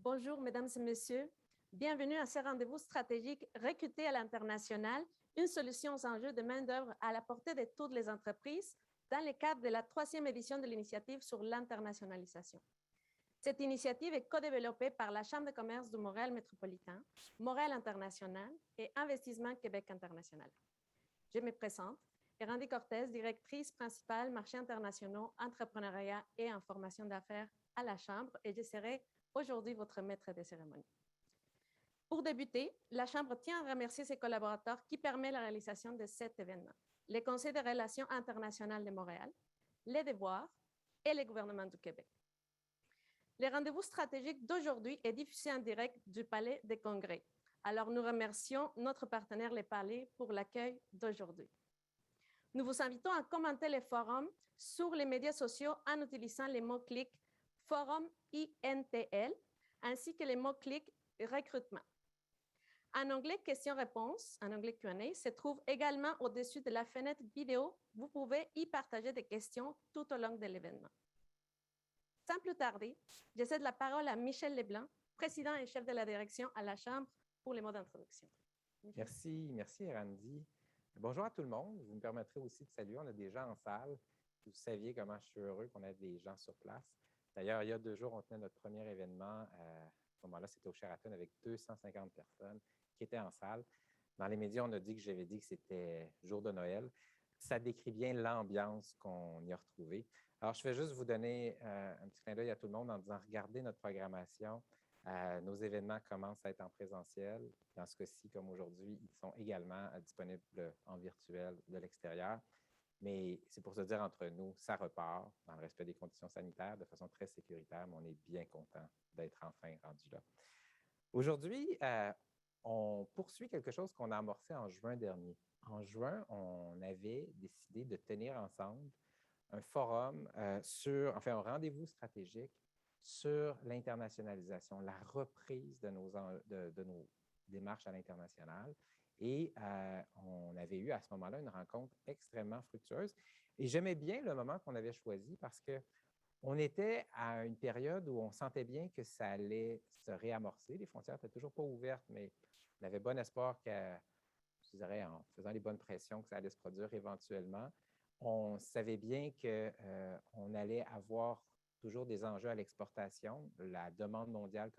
Bonjour, mesdames et messieurs. Bienvenue à ce rendez-vous stratégique Recruter à l'international, une solution aux enjeux de main-d'œuvre à la portée de toutes les entreprises dans le cadre de la 3e édition de l'initiative sur l'internationalisation. Cette initiative est co-développée par la Chambre de commerce de Montréal métropolitain, Montréal International et Investissement Québec International. Je me présente, Erandi Cortez, directrice principale marchés internationaux, entrepreneuriat et information d'affaires à la Chambre, et je serai aujourd'hui votre maître de cérémonie. Pour débuter, la Chambre tient à remercier ses collaborateurs qui permettent la réalisation de cet événement. Le Conseil des relations internationales de Montréal, les Devoirs et le gouvernement du Québec. Le rendez-vous stratégique d'aujourd'hui est diffusé en direct du Palais des Congrès. Alors, nous remercions notre partenaire, le Palais, pour l'accueil d'aujourd'hui. Nous vous invitons à commenter le forum sur les médias sociaux en utilisant les mots-clics Forum INTL ainsi que les mots-clics recrutement. En onglet questions-réponses, en onglet Q&A, se trouve également au-dessus de la fenêtre vidéo. Vous pouvez y partager des questions tout au long de l'événement. Sans plus tarder, je cède la parole à Michel Leblanc, président et chef de la direction à la Chambre, pour les mots d'introduction. Merci Erandi. Bonjour à tout le monde. Vous me permettrez aussi de saluer, on a des gens en salle. Vous saviez comment je suis heureux qu'on ait des gens sur place. D'ailleurs, il y a 2 jours, on tenait notre premier événement. À ce moment-là, c'était au Sheraton avec 250 personnes qui étaient en salle. Dans les médias, on a dit que j'avais dit que c'était jour de Noël. Ça décrit bien l'ambiance qu'on y a retrouvée. Alors, je vais juste vous donner un petit clin d'œil à tout le monde en disant, regardez notre programmation. Nos événements commencent à être en présentiel. Dans ce cas-ci, comme aujourd'hui, ils sont également disponibles en virtuel de l'extérieur. Mais c'est pour se dire entre nous, ça repart dans le respect des conditions sanitaires de façon très sécuritaire, mais on est bien content d'être enfin rendu là. Aujourd'hui, on poursuit quelque chose qu'on a amorcé en juin dernier. En juin, on avait décidé de tenir ensemble un forum un rendez-vous stratégique sur l'internationalisation, la reprise de nos démarches à l'international. Et on avait eu à ce moment-là une rencontre extrêmement fructueuse. Et j'aimais bien le moment qu'on avait choisi parce qu'on était à une période où on sentait bien que ça allait se réamorcer. Les frontières n'étaient toujours pas ouvertes, mais on avait bon espoir je dirais, en faisant les bonnes pressions, que ça allait se produire éventuellement. On savait bien qu'on allait avoir toujours des enjeux à l'exportation. La demande mondiale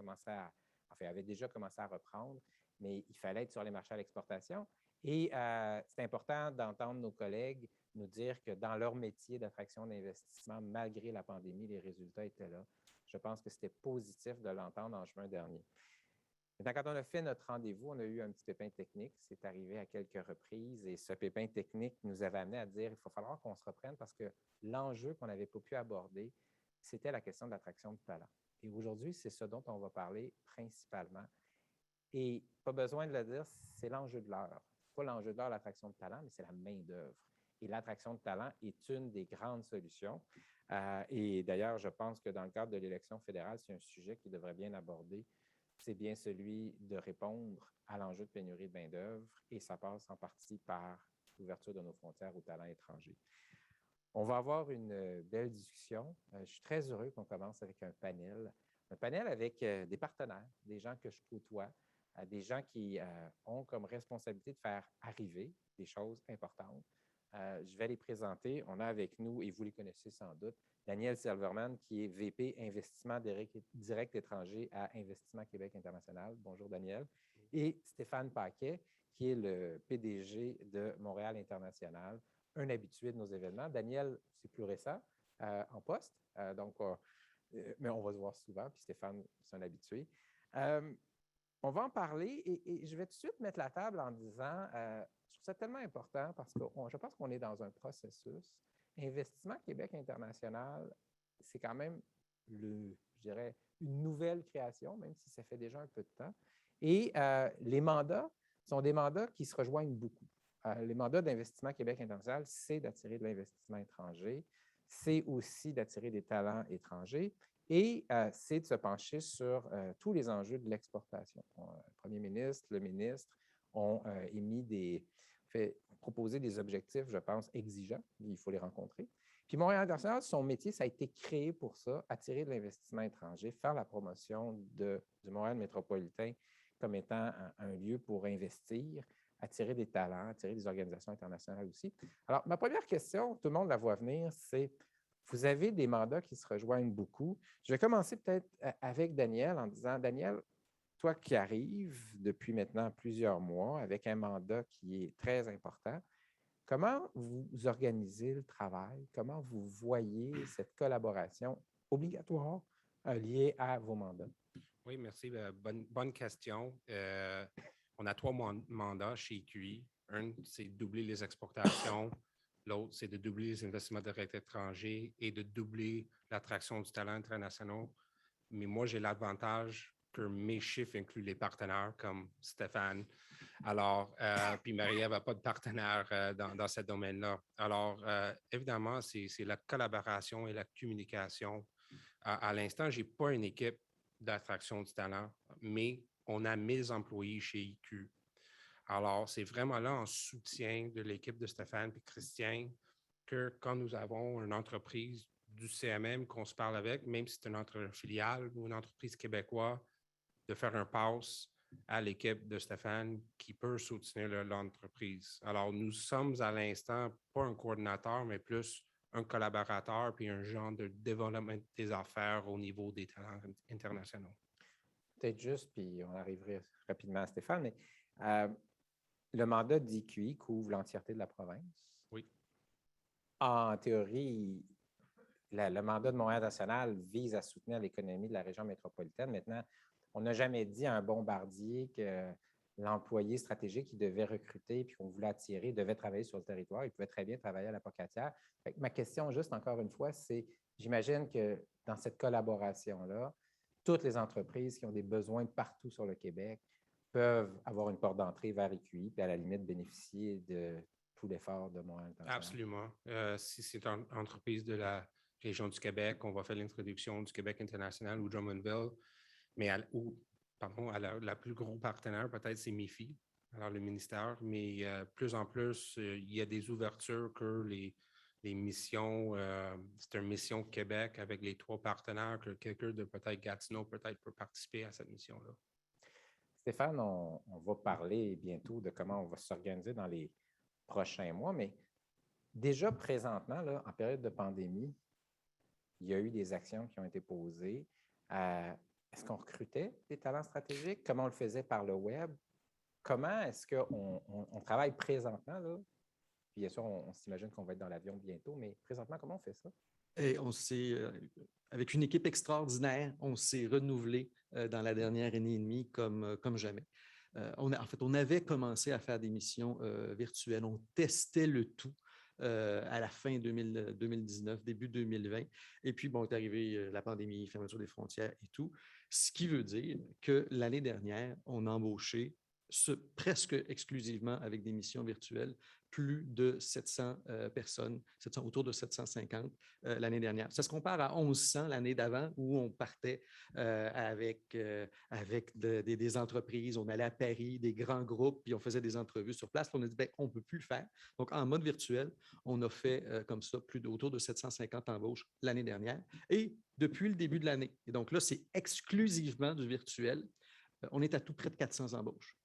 avait déjà commencé à reprendre, mais il fallait être sur les marchés à l'exportation. Et c'est important d'entendre nos collègues nous dire que dans leur métier d'attraction d'investissement, malgré la pandémie, les résultats étaient là. Je pense que c'était positif de l'entendre en juin dernier. Maintenant, quand on a fait notre rendez-vous, on a eu un petit pépin technique. C'est arrivé à quelques reprises et ce pépin technique nous avait amené à dire qu'il va falloir qu'on se reprenne parce que l'enjeu qu'on n'avait pas pu aborder, c'était la question de l'attraction de talent. Et aujourd'hui, c'est ce dont on va parler principalement. Et pas besoin de le dire, c'est l'enjeu de l'heure. Pas l'enjeu de l'heure, l'attraction de talent, mais c'est la main-d'œuvre. Et l'attraction de talent est une des grandes solutions. Et d'ailleurs, je pense que dans le cadre de l'élection fédérale, c'est un sujet qui devrait bien aborder. C'est bien celui de répondre à l'enjeu de pénurie de main-d'œuvre et ça passe en partie par l'ouverture de nos frontières aux talents étrangers. On va avoir une belle discussion. Je suis très heureux qu'on commence avec un panel avec des partenaires, des gens que je côtoie, des gens qui ont comme responsabilité de faire arriver des choses importantes. Je vais les présenter. On a avec nous, et vous les connaissez sans doute, Daniel Silverman, qui est VP Investissement direct étranger à Investissement Québec International. Bonjour, Daniel. Et Stéphane Paquet, qui est le PDG de Montréal International, un habitué de nos événements. Daniel, c'est plus récent, en poste, mais on va se voir souvent, puis Stéphane, c'est un habitué. On va en parler et je vais tout de suite mettre la table en disant, je trouve ça tellement important parce que je pense qu'on est dans un processus. Investissement Québec International, c'est quand même, je dirais, une nouvelle création, même si ça fait déjà un peu de temps. Et les mandats sont des mandats qui se rejoignent beaucoup. Les mandats d'Investissement Québec International, c'est d'attirer de l'investissement étranger, c'est aussi d'attirer des talents étrangers et c'est de se pencher sur tous les enjeux de l'exportation. Le premier ministre, le ministre ont proposé des objectifs, je pense, exigeants. Il faut les rencontrer. Puis Montréal International, son métier, ça a été créé pour ça, attirer de l'investissement étranger, faire la promotion du Montréal métropolitain comme étant un lieu pour investir, attirer des talents, attirer des organisations internationales aussi. Alors, ma première question, tout le monde la voit venir, c'est, vous avez des mandats qui se rejoignent beaucoup. Je vais commencer peut-être avec Daniel en disant, Daniel, toi qui arrives depuis maintenant plusieurs mois avec un mandat qui est très important, comment vous organisez le travail? Comment vous voyez cette collaboration obligatoire liée à vos mandats? Oui, merci. Bonne question. On a 3 mandats chez EQI. Un, c'est de doubler les exportations. L'autre, c'est de doubler les investissements directs étrangers et de doubler l'attraction du talent international. Mais moi, j'ai l'avantage que mes chiffres incluent les partenaires comme Stéphane. Alors, puis Marie-Ève n'a pas de partenaire dans ce domaine-là. Alors, évidemment, c'est la collaboration et la communication. À l'instant, je n'ai pas une équipe d'attraction du talent, mais on a 1000 employés chez IQ. Alors, c'est vraiment là en soutien de l'équipe de Stéphane et Christian que quand nous avons une entreprise du CMM qu'on se parle avec, même si c'est une filiale ou une entreprise québécoise, de faire un pass à l'équipe de Stéphane qui peut soutenir l'entreprise. Alors, nous sommes à l'instant pas un coordinateur, mais plus un collaborateur puis un genre de développement des affaires au niveau des talents internationaux. Peut-être juste, puis on arriverait rapidement à Stéphane, mais le mandat d'IQI couvre l'entièreté de la province. Oui. En théorie, le mandat de Montréal National vise à soutenir l'économie de la région métropolitaine. Maintenant, on n'a jamais dit à un bombardier que l'employé stratégique qu'il devait recruter puis qu'on voulait attirer devait travailler sur le territoire. Il pouvait très bien travailler à la Pocatière. Ma question, juste encore une fois, c'est, j'imagine que dans cette collaboration-là, toutes les entreprises qui ont des besoins partout sur le Québec peuvent avoir une porte d'entrée vers EQI puis à la limite bénéficier de tout l'effort de Montréal International. Absolument. Si c'est une entreprise de la région du Québec, on va faire l'introduction du Québec international ou Drummondville, mais la plus gros partenaire, peut-être, c'est MIFI, alors le ministère, mais plus en plus, il y a des ouvertures que les missions, c'est une mission Québec avec les 3 partenaires, que quelqu'un de peut-être Gatineau peut-être peut participer à cette mission-là. Stéphane, on va parler bientôt de comment on va s'organiser dans les prochains mois, mais déjà présentement, là, en période de pandémie, il y a eu des actions qui ont été posées. Est-ce qu'on recrutait des talents stratégiques? Comment on le faisait par le web? Comment est-ce qu'on travaille présentement, là? Puis bien sûr, on s'imagine qu'on va être dans l'avion bientôt, mais présentement, comment on fait ça? Et on s'est, avec une équipe extraordinaire, on s'est renouvelé dans la dernière année et demie comme jamais. On avait commencé à faire des missions virtuelles. On testait le tout à la fin 2019, début 2020. Et puis, bon, est arrivé la pandémie, fermeture des frontières et tout. Ce qui veut dire que l'année dernière, on a embauché presque exclusivement avec des missions virtuelles, plus de 700 personnes, autour de 750 l'année dernière. Ça se compare à 1100 l'année d'avant où on partait avec des entreprises, on allait à Paris, des grands groupes, puis on faisait des entrevues sur place. Puis on a dit, bien, on ne peut plus le faire. Donc, en mode virtuel, on a fait comme ça autour de 750 embauches l'année dernière et depuis le début de l'année. Et donc là, c'est exclusivement du virtuel. On est à tout près de 400 embauches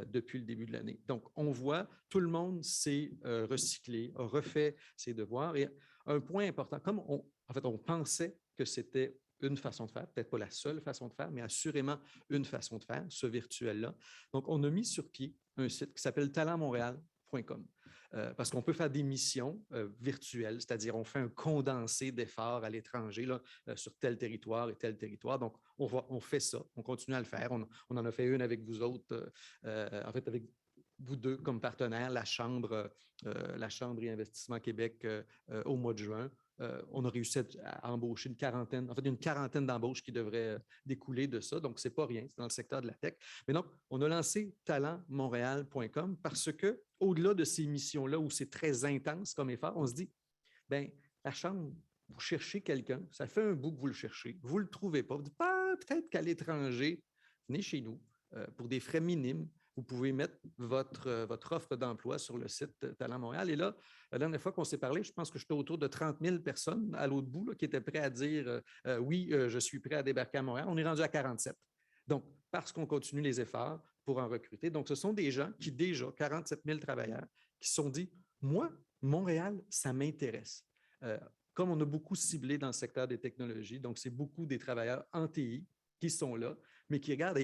depuis le début de l'année. Donc, on voit, tout le monde s'est recyclé, a refait ses devoirs. Et un point important, comme on pensait que c'était une façon de faire, peut-être pas la seule façon de faire, mais assurément une façon de faire, ce virtuel-là. Donc, on a mis sur pied un site qui s'appelle talentmontréal.com. Parce qu'on peut faire des missions virtuelles, c'est-à-dire on fait un condensé d'efforts à l'étranger sur tel territoire et tel territoire. Donc, on fait ça, on continue à le faire. On en a fait une avec vous autres, en fait, avec vous deux comme partenaires, la Chambre et Investissement Québec au mois de juin. On a réussi à embaucher une quarantaine d'embauches qui devraient découler de ça. Donc, ce n'est pas rien, c'est dans le secteur de la tech. Mais donc, on a lancé talentmontréal.com parce que, au-delà de ces missions-là où c'est très intense comme effort, on se dit, bien, la Chambre, vous cherchez quelqu'un, ça fait un bout que vous le cherchez, vous ne le trouvez pas, vous dites, peut-être qu'à l'étranger, venez chez nous pour des frais minimes, vous pouvez mettre votre offre d'emploi sur le site Talent Montréal. Et là, la dernière fois qu'on s'est parlé, je pense que j'étais autour de 30 000 personnes à l'autre bout là, qui étaient prêts à dire oui, je suis prêt à débarquer à Montréal. On est rendu à 47. Donc, parce qu'on continue les efforts pour en recruter. Donc, ce sont des gens qui déjà, 47 000 travailleurs, qui se sont dit, moi, Montréal, ça m'intéresse. Comme on a beaucoup ciblé dans le secteur des technologies, donc c'est beaucoup des travailleurs en TI qui sont là, mais qui regardent.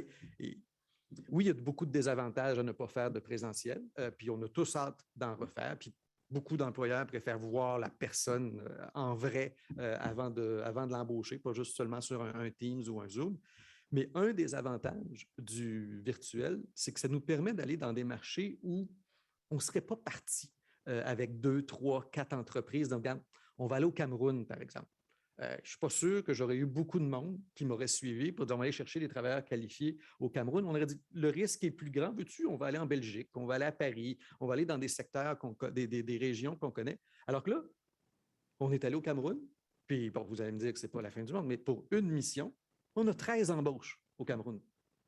Oui, il y a beaucoup de désavantages à ne pas faire de présentiel, puis on a tous hâte d'en refaire, puis beaucoup d'employeurs préfèrent voir la personne en vrai avant de l'embaucher, pas juste seulement sur un Teams ou un Zoom. Mais un des avantages du virtuel, c'est que ça nous permet d'aller dans des marchés où on ne serait pas parti avec 2, 3, 4 entreprises. Donc, on va aller au Cameroun, par exemple. Je ne suis pas sûr que j'aurais eu beaucoup de monde qui m'aurait suivi pour dire on va aller chercher des travailleurs qualifiés au Cameroun. On aurait dit le risque est plus grand. Veux-tu, on va aller en Belgique, on va aller à Paris, on va aller dans des secteurs, des régions qu'on connaît. Alors que là, on est allé au Cameroun, puis bon, vous allez me dire que ce n'est pas la fin du monde, mais pour une mission, on a 13 embauches au Cameroun.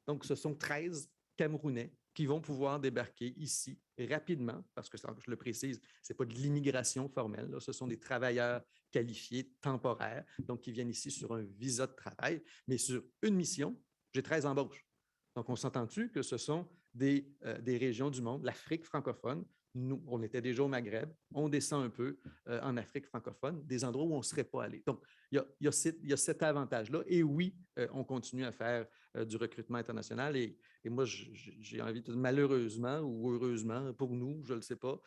Donc, ce sont 13 Camerounais qui vont pouvoir débarquer ici rapidement, parce que, je le précise, ce n'est pas de l'immigration formelle, là, ce sont des travailleurs qualifiés temporaires, donc qui viennent ici sur un visa de travail, mais sur une mission, j'ai 13 embauches. Donc, on s'entend-tu que ce sont des régions du monde, l'Afrique francophone. Nous, on était déjà au Maghreb, on descend un peu en Afrique francophone, des endroits où on ne serait pas allé. Donc, il y a cet avantage-là. Et oui, on continue à faire du recrutement international. Et moi, j'ai envie de dire malheureusement ou heureusement pour nous, je ne le sais pas,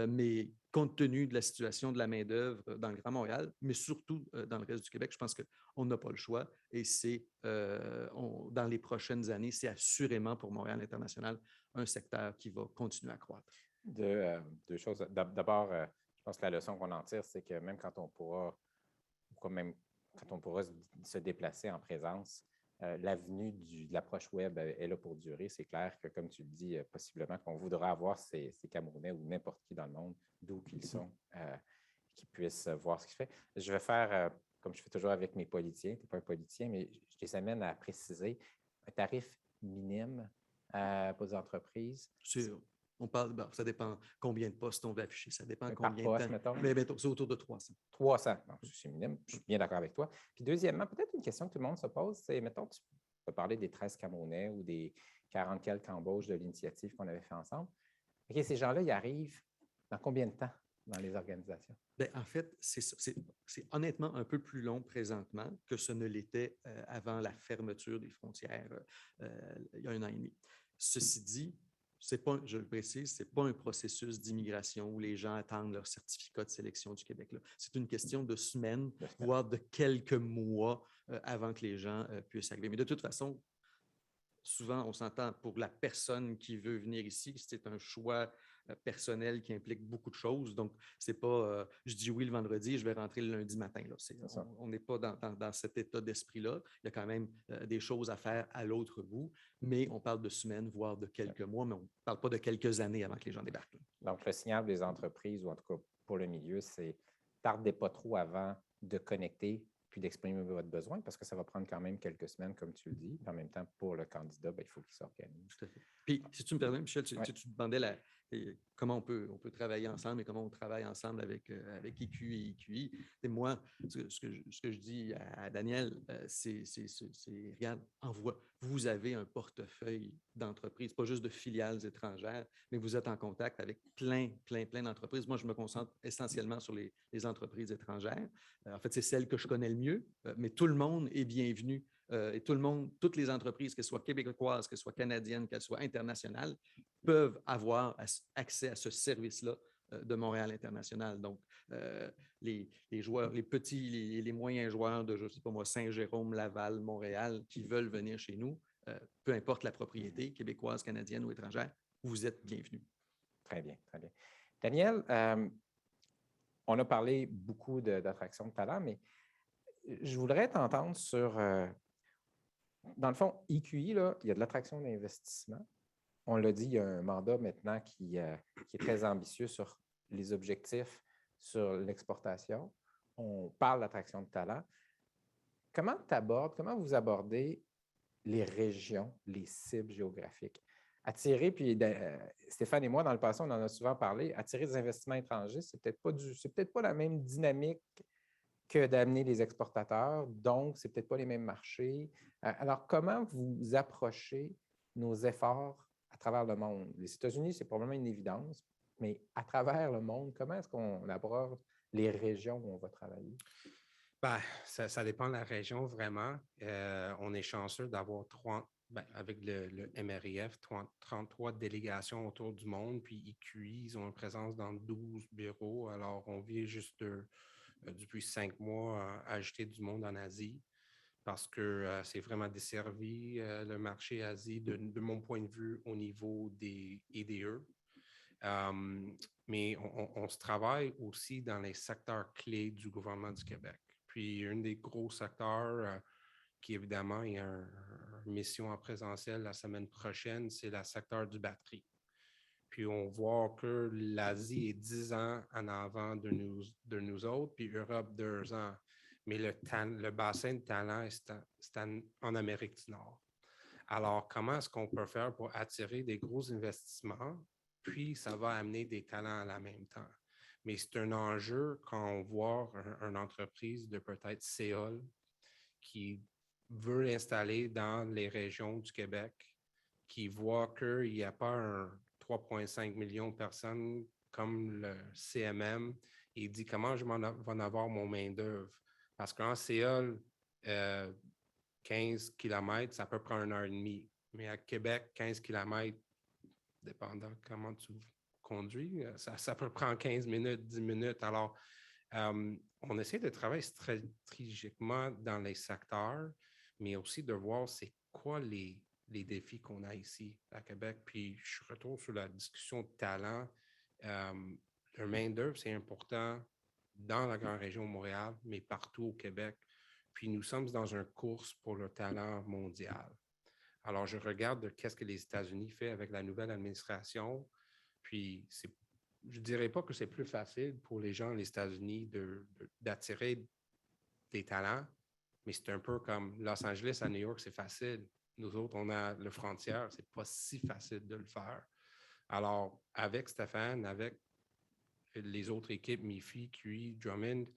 mais compte tenu de la situation de la main-d'œuvre dans le Grand Montréal, mais surtout dans le reste du Québec, je pense qu'on n'a pas le choix. Et c'est dans les prochaines années, c'est assurément pour Montréal International un secteur qui va continuer à croître. Deux choses. D'abord, je pense que la leçon qu'on en tire, c'est que même quand on pourra, se déplacer en présence, l'avenue de l'approche web est là pour durer. C'est clair que, comme tu le dis, possiblement qu'on voudra avoir ces Camerounais ou n'importe qui dans le monde, d'où qu'ils sont, qui puissent voir ce qu'ils font. Je vais faire, comme je fais toujours avec mes politiciens, tu n'es pas un politicien, mais je les amène à préciser un tarif minime pour les entreprises. On parle, ça dépend combien de postes on veut afficher, ça dépend combien poste, de temps. mettons. Mais c'est autour de 300. 300, donc c'est minime, je suis bien d'accord avec toi. Puis deuxièmement, peut-être une question que tout le monde se pose, c'est, mettons, tu peux parler des 13 Camerounais ou des 40 quelques embauches de l'initiative qu'on avait fait ensemble. OK, ces gens-là, ils arrivent dans combien de temps dans les organisations? Bien, en fait, c'est honnêtement un peu plus long présentement que ce ne l'était avant la fermeture des frontières il y a 1 an et demi. Ceci dit, je le précise, ce n'est pas un processus d'immigration où les gens attendent leur certificat de sélection du Québec. C'est une question de semaines, voire de quelques mois avant que les gens puissent arriver. Mais de toute façon, souvent, on s'entend pour la personne qui veut venir ici, c'est un choix personnel qui implique beaucoup de choses. Donc, c'est pas je dis oui le vendredi et je vais rentrer le lundi matin. Là. On n'est pas dans cet état d'esprit-là. Il y a quand même des choses à faire à l'autre bout, mais on parle de semaines, voire de quelques mois, mais on ne parle pas de quelques années avant que les gens débarquent. Donc, le signal des entreprises, ou en tout cas pour le milieu, c'est tardez pas trop avant de connecter puis d'exprimer votre besoin, parce que ça va prendre quand même quelques semaines, comme tu le dis. En même temps, pour le candidat, il faut qu'il s'organise. Tout à fait. Puis, si tu me permets, Michel, tu demandais comment on peut travailler ensemble et comment on travaille ensemble avec IQI et IQI. Et moi, ce que je dis à Daniel, c'est regarde, vous avez un portefeuille d'entreprises, pas juste de filiales étrangères, mais vous êtes en contact avec plein d'entreprises. Moi, je me concentre essentiellement sur les entreprises étrangères. En fait, c'est celles que je connais le mieux, mais tout le monde est bienvenu. Et toutes les entreprises, qu'elles soient québécoises, qu'elles soient canadiennes, qu'elles soient internationales, peuvent avoir accès à ce service-là de Montréal International. Donc, les joueurs, les petits, les moyens joueurs de, je ne sais pas moi, Saint-Jérôme, Laval, Montréal, qui veulent venir chez nous, peu importe la propriété, québécoise, canadienne ou étrangère, vous êtes bienvenus. Très bien, très bien. Daniel, on a parlé beaucoup d'attraction de talent, mais je voudrais t'entendre sur... dans le fond, IQI, là, il y a de l'attraction d'investissement. On l'a dit, il y a un mandat maintenant qui est très ambitieux sur les objectifs, sur l'exportation. On parle d'attraction de talent. Comment vous abordez les régions, les cibles géographiques? attirer, puis Stéphane et moi, dans le passé, on en a souvent parlé, attirer des investissements étrangers, c'est peut-être pas la même dynamique que d'amener les exportateurs, donc c'est peut-être pas les mêmes marchés. Alors, comment vous approchez nos efforts à travers le monde? Les États-Unis, c'est probablement une évidence, mais à travers le monde, comment est-ce qu'on aborde les régions où on va travailler? Ben, ça dépend de la région, vraiment. On est chanceux d'avoir avec le MRIF, 33 délégations autour du monde, puis IQI, ils ont une présence dans 12 bureaux. Alors, on vient juste depuis 5 mois à ajouter du monde en Asie parce que c'est vraiment desservi le marché Asie de mon point de vue au niveau des EDE. Mais on se travaille aussi dans les secteurs clés du gouvernement du Québec. Puis, un des gros secteurs qui, évidemment, est une mission en présentiel la semaine prochaine, c'est le secteur du batterie. Puis, on voit que l'Asie est 10 ans en avant de nous autres, puis Europe 2 ans. Mais le bassin de talent, c'est en Amérique du Nord. Alors, comment est-ce qu'on peut faire pour attirer des gros investissements? Puis, ça va amener des talents à la même temps. Mais c'est un enjeu quand on voit une entreprise de peut-être Séoul qui veut l'installer dans les régions du Québec, qui voit qu'il n'y a pas un 3,5 millions de personnes comme le CMM et dit comment je vais en avoir mon main-d'œuvre. Parce qu'en Séoul, 15 km, ça peut prendre 1h30. Mais à Québec, 15 km, dépendant comment tu conduis, ça peut prendre 15 minutes, 10 minutes. Alors, on essaie de travailler stratégiquement dans les secteurs, mais aussi de voir c'est quoi les défis qu'on a ici à Québec. Puis, je retourne sur la discussion de talent. Le main-d'œuvre, c'est important dans la grande région de Montréal, mais partout au Québec. Puis, nous sommes dans une course pour le talent mondial. Alors, je regarde qu'est-ce que les États-Unis font avec la nouvelle administration. Puis, je ne dirais pas que c'est plus facile pour les gens des États-Unis d'attirer des talents, mais c'est un peu comme Los Angeles à New York, c'est facile. Nous autres, on a le frontière, c'est pas si facile de le faire. Alors, avec Stéphane, avec les autres équipes, Mifi, QI, Drummond,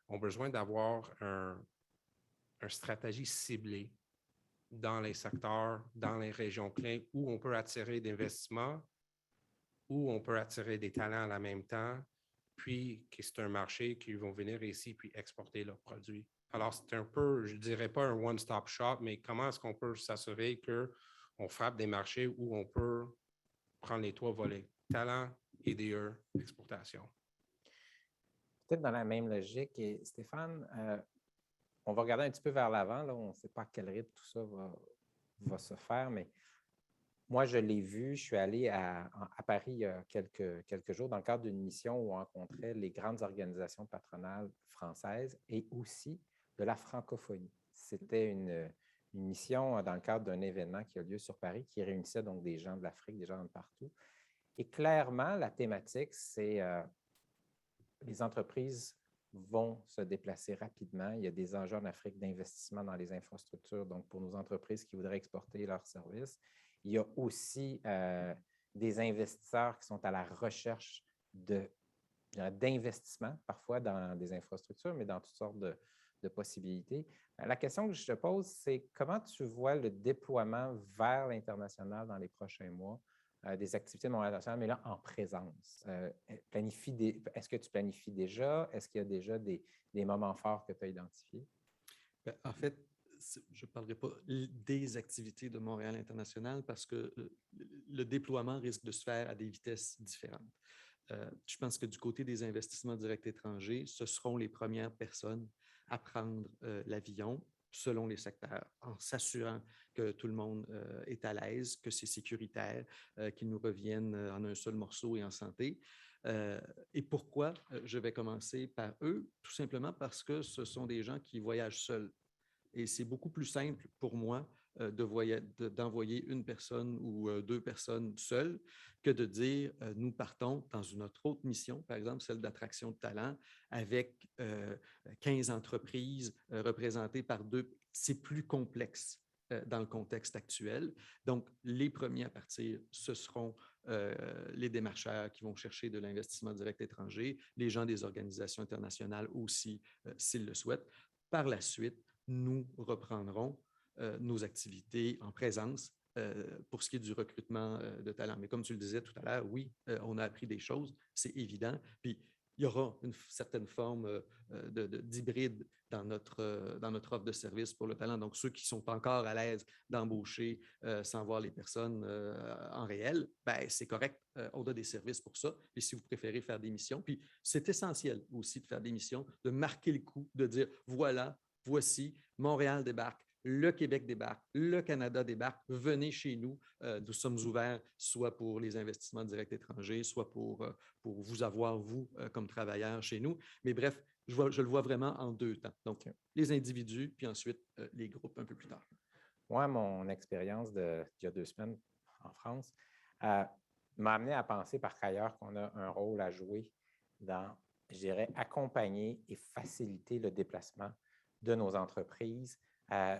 ont besoin d'avoir une stratégie ciblée dans les secteurs, dans les régions clés où on peut attirer d'investissements, où on peut attirer des talents à la même temps, puis que c'est un marché qui vont venir ici puis exporter leurs produits. Alors, c'est un peu, je ne dirais pas un one-stop shop, mais comment est-ce qu'on peut s'assurer qu'on frappe des marchés où on peut prendre les 3 volets, talent, EDE, exportation. Peut-être dans la même logique. Et Stéphane, on va regarder un petit peu vers l'avant. Là, on ne sait pas à quel rythme tout ça va se faire, mais moi, je l'ai vu. Je suis allé à Paris il y a quelques jours dans le cadre d'une mission où on rencontrait les grandes organisations patronales françaises et aussi de la francophonie. C'était une mission dans le cadre d'un événement qui a lieu sur Paris qui réunissait donc des gens de l'Afrique, des gens de partout. Et clairement, la thématique, c'est les entreprises vont se déplacer rapidement. Il y a des enjeux en Afrique d'investissement dans les infrastructures, donc pour nos entreprises qui voudraient exporter leurs services. Il y a aussi des investisseurs qui sont à la recherche d'investissement, parfois dans des infrastructures, mais dans toutes sortes de possibilités. La question que je te pose, c'est comment tu vois le déploiement vers l'international dans les prochains mois des activités de Montréal International, mais là, en présence. Est-ce que tu planifies déjà? Est-ce qu'il y a déjà des moments forts que tu as identifiés? En fait, je ne parlerai pas des activités de Montréal International parce que le déploiement risque de se faire à des vitesses différentes. Je pense que du côté des investissements directs étrangers, ce seront les premières personnes à prendre l'avion selon les secteurs, en s'assurant que tout le monde est à l'aise, que c'est sécuritaire, qu'ils nous reviennent en un seul morceau et en santé. Et pourquoi je vais commencer par eux? Tout simplement parce que ce sont des gens qui voyagent seuls. Et c'est beaucoup plus simple pour moi d'envoyer une personne ou 2 personnes seules que de dire nous partons dans une autre mission, par exemple celle d'attraction de talent, avec 15 entreprises représentées par 2. C'est plus complexe. dans le contexte actuel. Donc, les premiers à partir, ce seront les démarcheurs qui vont chercher de l'investissement direct étranger, les gens des organisations internationales aussi, s'ils le souhaitent. Par la suite, nous reprendrons nos activités en présence pour ce qui est du recrutement de talents. Mais comme tu le disais tout à l'heure, oui, on a appris des choses, c'est évident. Puis, il y aura une certaine forme d'hybride dans notre offre de service pour le talent. Donc, ceux qui sont encore à l'aise d'embaucher sans voir les personnes en réel, ben, c'est correct. On a des services pour ça. Et si vous préférez faire des missions, puis c'est essentiel aussi de faire des missions, de marquer le coup, de dire, voilà, voici, Montréal débarque, le Québec débarque, le Canada débarque, venez chez nous. Nous sommes ouverts soit pour les investissements directs étrangers, soit pour vous avoir, vous, comme travailleurs chez nous. Mais bref, je le vois vraiment en deux temps. Donc, les individus, puis ensuite les groupes un peu plus tard. Moi, mon expérience d'il y a 2 semaines en France m'a amené à penser par ailleurs qu'on a un rôle à jouer dans, je dirais, accompagner et faciliter le déplacement de nos entreprises.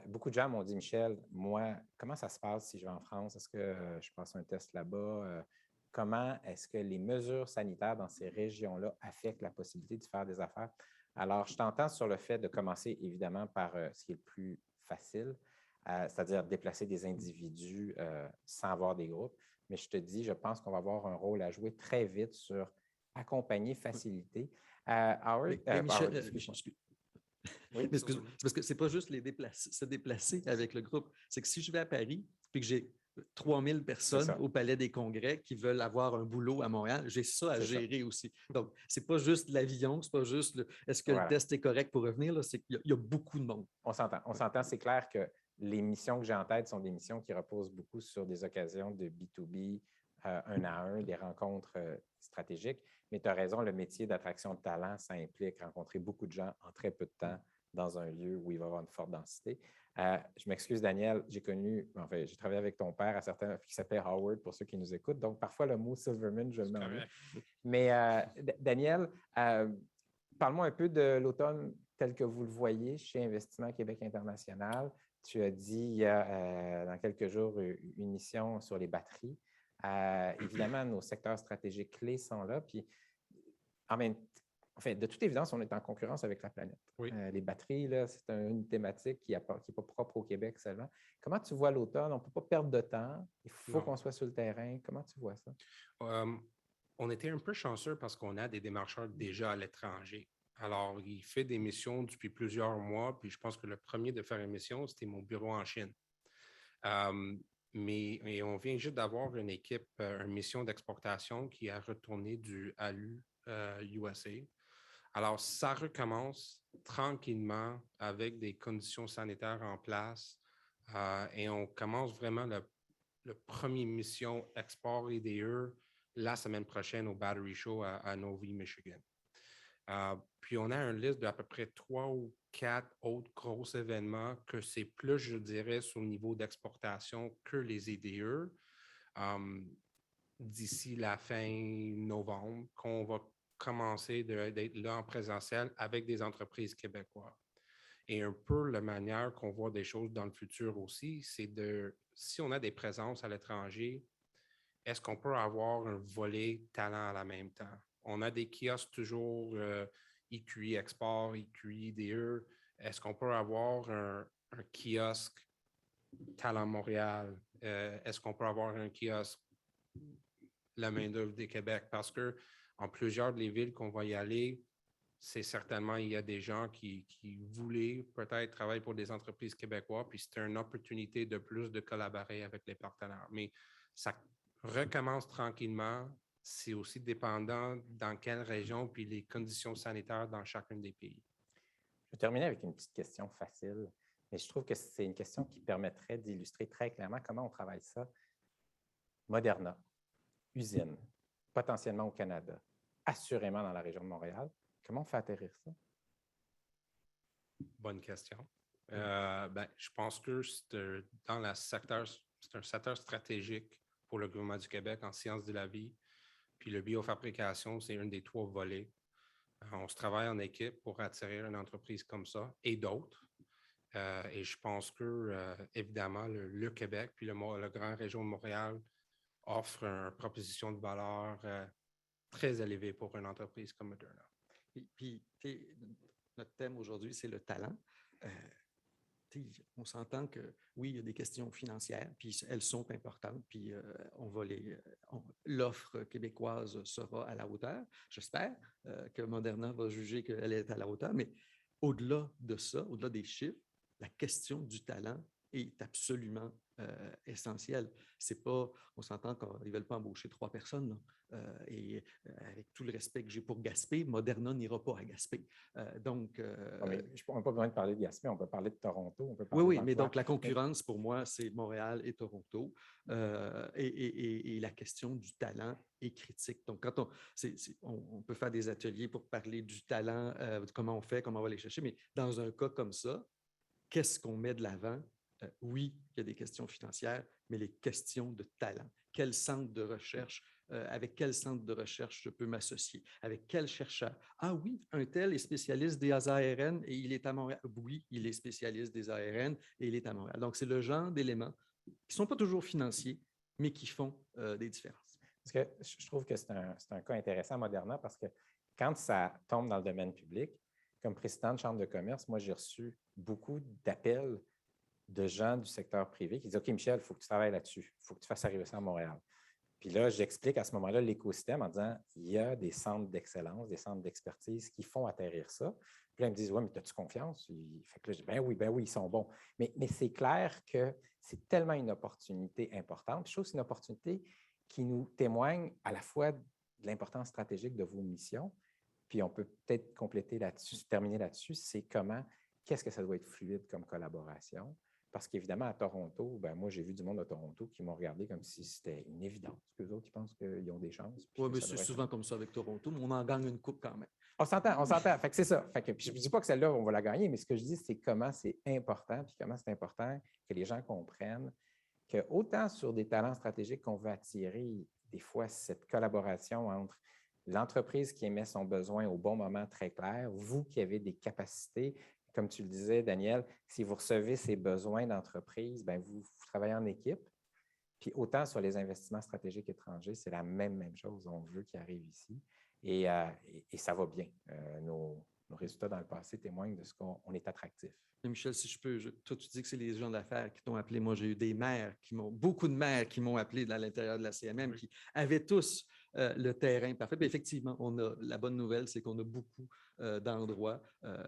Beaucoup de gens m'ont dit, Michel, moi, comment ça se passe si je vais en France? Est-ce que je passe un test là-bas? Comment est-ce que les mesures sanitaires dans ces régions-là affectent la possibilité de faire des affaires? Alors, je t'entends sur le fait de commencer évidemment par ce qui est le plus facile, c'est-à-dire déplacer des individus sans avoir des groupes. Mais je te dis, je pense qu'on va avoir un rôle à jouer très vite sur accompagner, faciliter. Howard, Michel, oui, c'est parce que ce n'est pas juste se déplacer avec le groupe. C'est que si je vais à Paris et que j'ai 3000 personnes au Palais des Congrès qui veulent avoir un boulot à Montréal, j'ai ça à gérer aussi. Donc, ce n'est pas juste l'avion, ce n'est pas juste est-ce que le test est correct pour revenir, là, c'est qu'il y a beaucoup de monde. On s'entend. C'est clair que les missions que j'ai en tête sont des missions qui reposent beaucoup sur des occasions de B2B, un à un, des rencontres stratégiques. Mais tu as raison, le métier d'attraction de talent, ça implique rencontrer beaucoup de gens en très peu de temps dans un lieu où il va y avoir une forte densité. Je m'excuse, Daniel, j'ai travaillé avec ton père à certains qui s'appelait Howard pour ceux qui nous écoutent. Donc, parfois, le mot Silverman, je le mets en ligne. Mais Daniel, parle-moi un peu de l'automne tel que vous le voyez chez Investissement Québec International. Tu as dit il y a dans quelques jours une mission sur les batteries. Évidemment, nos secteurs stratégiques clés sont là. Puis, de toute évidence, on est en concurrence avec la planète. Oui. Les batteries, là, c'est une thématique qui n'est pas propre au Québec seulement. Comment tu vois l'automne? On ne peut pas perdre de temps. Il faut qu'on soit sur le terrain. Comment tu vois ça? On était un peu chanceux parce qu'on a des démarcheurs déjà à l'étranger. Alors, il fait des missions depuis plusieurs mois, puis je pense que le premier de faire une mission, c'était mon bureau en Chine. Mais on vient juste d'avoir une équipe, une mission d'exportation qui a retourné du ALU USA. Alors, ça recommence tranquillement avec des conditions sanitaires en place et on commence vraiment le premier mission export EDE la semaine prochaine au Battery Show à Novi, Michigan. Puis, on a une liste d'à peu près 3 ou 4 autres gros événements que c'est plus, je dirais, sur le niveau d'exportation que les EDE d'ici la fin novembre, qu'on va commencer d'être là en présentiel avec des entreprises québécoises. Et un peu la manière qu'on voit des choses dans le futur aussi, c'est si on a des présences à l'étranger, est-ce qu'on peut avoir un volet talent à la même temps? On a des kiosques toujours EQI Export, EQI IDE. Est-ce qu'on peut avoir un kiosque Talent Montréal? Est-ce qu'on peut avoir un kiosque la main-d'œuvre du Québec? Parce que en plusieurs des villes qu'on va y aller, c'est certainement, il y a des gens qui voulaient peut-être travailler pour des entreprises québécoises, puis c'était une opportunité de plus de collaborer avec les partenaires. Mais ça recommence tranquillement. C'est aussi dépendant dans quelle région, puis les conditions sanitaires dans chacun des pays. Je vais terminer avec une petite question facile, mais je trouve que c'est une question qui permettrait d'illustrer très clairement comment on travaille ça. Moderna, usine, potentiellement au Canada, assurément dans la région de Montréal. Comment on fait atterrir ça? Bonne question. Je pense que c'est un secteur stratégique pour le gouvernement du Québec en sciences de la vie. Puis le biofabrication, c'est un des 3 volets. On se travaille en équipe pour attirer une entreprise comme ça et d'autres. Et je pense que, évidemment, le Québec puis la grande région de Montréal offre une proposition de valeur très élevée pour une entreprise comme Moderna. Puis, notre thème aujourd'hui, c'est le talent. On s'entend que oui, il y a des questions financières, puis elles sont importantes, puis l'offre québécoise sera à la hauteur. J'espère que Moderna va juger qu'elle est à la hauteur, mais au-delà de ça, au-delà des chiffres, la question du talent est absolument essentielle. C'est pas, on s'entend qu'ils ne veulent pas embaucher 3 personnes, là. Avec tout le respect que j'ai pour Gaspé, Moderna n'ira pas à Gaspé. On n'a pas besoin de parler de Gaspé, on peut parler de Toronto. On peut parler oui, mais donc la concurrence, pour moi, c'est Montréal et Toronto. Et la question du talent est critique. Donc, quand on peut faire des ateliers pour parler du talent, de comment on fait, comment on va aller chercher, mais dans un cas comme ça, qu'est-ce qu'on met de l'avant? Oui, il y a des questions financières, mais les questions de talent. Quel centre de recherche, avec quel centre de recherche je peux m'associer? Avec quel chercheur? Ah oui, un tel est spécialiste des ARN et il est à Montréal. Oui, il est spécialiste des ARN et il est à Montréal. Donc, c'est le genre d'éléments qui ne sont pas toujours financiers, mais qui font des différences. Parce que je trouve que c'est un cas intéressant à Moderna parce que quand ça tombe dans le domaine public, comme président de Chambre de commerce, moi, j'ai reçu beaucoup d'appels de gens du secteur privé qui disent « OK, Michel, il faut que tu travailles là-dessus. Il faut que tu fasses arriver ça à Montréal. » Puis là, j'explique à ce moment-là l'écosystème en disant « Il y a des centres d'excellence, des centres d'expertise qui font atterrir ça. » Puis là, ils me disent « Oui, mais as-tu confiance? » Fait que là, je dis ben oui, ils sont bons. Mais c'est clair que c'est tellement une opportunité importante. Je trouve que c'est une opportunité qui nous témoigne à la fois de l'importance stratégique de vos missions, puis on peut peut-être compléter là-dessus, terminer là-dessus, c'est qu'est-ce que ça doit être fluide comme collaboration? Parce qu'évidemment, à Toronto, moi, j'ai vu du monde à Toronto qui m'ont regardé comme si c'était une évidence. Qu'eux autres, ils pensent qu'ils ont des chances. Oui, mais c'est souvent comme ça avec Toronto, mais on en gagne une coupe quand même. On s'entend. Fait que c'est ça. Fait que, je ne dis pas que celle-là, on va la gagner, mais ce que je dis, c'est comment c'est important, puis comment c'est important que les gens comprennent que autant sur des talents stratégiques qu'on veut attirer, des fois, cette collaboration entre l'entreprise qui émet son besoin au bon moment très clair, vous qui avez des capacités. Comme tu le disais, Daniel, si vous recevez ces besoins d'entreprise, vous travaillez en équipe. Puis autant sur les investissements stratégiques étrangers, c'est la même chose. On veut qu'ils arrivent ici. Et ça va bien. Nos résultats dans le passé témoignent de ce qu'on est attractif. Michel, si je peux, toi, tu dis que c'est les gens d'affaires qui t'ont appelé. Moi, j'ai eu des maires beaucoup de maires qui m'ont appelé à l'intérieur de la CMM, qui avaient tous le terrain parfait. Puis effectivement, la bonne nouvelle, c'est qu'on a beaucoup d'endroits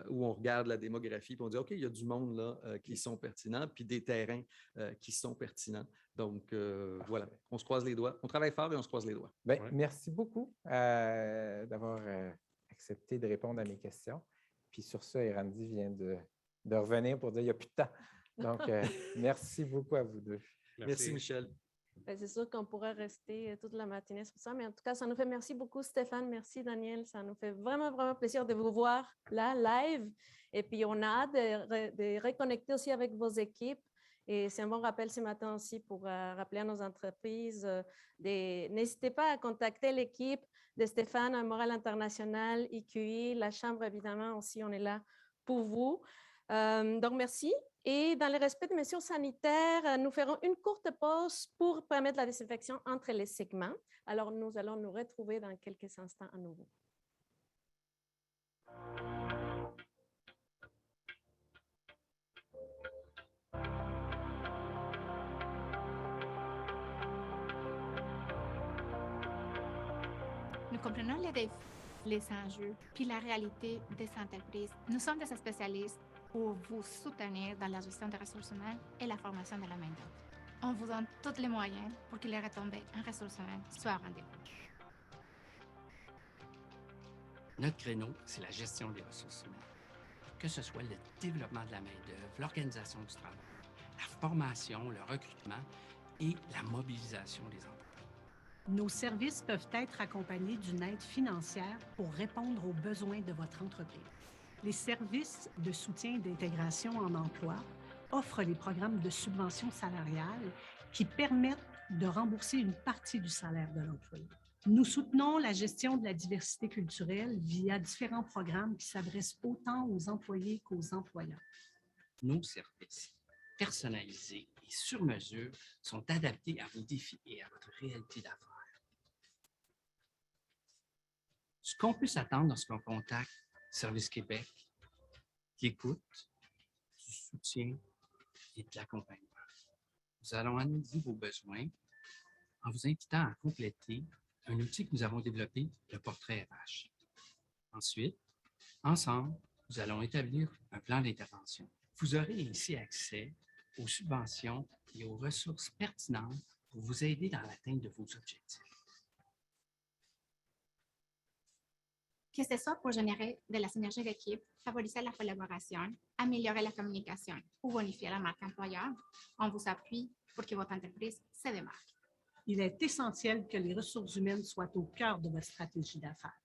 où on regarde la démographie et on dit, OK, il y a du monde là qui sont pertinents, puis des terrains qui sont pertinents. Donc, voilà, on se croise les doigts. On travaille fort et on se croise les doigts. Merci beaucoup d'avoir accepté de répondre à mes questions. Puis sur ça, Randy vient de revenir pour dire qu'il n'y a plus de temps. Donc, merci beaucoup à vous deux. Merci Michel. C'est sûr qu'on pourrait rester toute la matinée sur ça, mais en tout cas, ça nous fait merci beaucoup, Stéphane. Merci, Daniel. Ça nous fait vraiment, vraiment plaisir de vous voir là, live. Et puis, on a hâte de reconnecter aussi avec vos équipes. Et c'est un bon rappel ce matin aussi pour rappeler à nos entreprises. N'hésitez pas à contacter l'équipe de Stéphane à Montréal International, IQI, la Chambre, évidemment, aussi, on est là pour vous. Donc, merci. Et dans le respect des mesures sanitaires, nous ferons une courte pause pour permettre la désinfection entre les segments. Alors, nous allons nous retrouver dans quelques instants à nouveau. Nous comprenons les défis, les enjeux, puis la réalité des entreprises. Nous sommes des spécialistes pour vous soutenir dans la gestion des ressources humaines et la formation de la main-d'œuvre. On vous donne tous les moyens pour que les retombées en ressources humaines soient au rendez-vous. Notre créneau, c'est la gestion des ressources humaines. Que ce soit le développement de la main-d'œuvre, l'organisation du travail, la formation, le recrutement et la mobilisation des emplois. Nos services peuvent être accompagnés d'une aide financière pour répondre aux besoins de votre entreprise. Les services de soutien et d'intégration en emploi offrent les programmes de subvention salariale qui permettent de rembourser une partie du salaire de l'employé. Nous soutenons la gestion de la diversité culturelle via différents programmes qui s'adressent autant aux employés qu'aux employeurs. Nos services personnalisés et sur mesure sont adaptés à vos défis et à votre réalité d'affaires. Ce qu'on peut s'attendre lorsqu'on contacte Service Québec, qui écoute, du soutien et de l'accompagnement. Nous allons analyser vos besoins en vous invitant à compléter un outil que nous avons développé, le portrait RH. Ensuite, ensemble, nous allons établir un plan d'intervention. Vous aurez ici accès aux subventions et aux ressources pertinentes pour vous aider dans l'atteinte de vos objectifs. Que ce soit pour générer de la synergie d'équipe, favoriser la collaboration, améliorer la communication ou bonifier la marque employeur, on vous appuie pour que votre entreprise se démarque. Il est essentiel que les ressources humaines soient au cœur de votre stratégie d'affaires.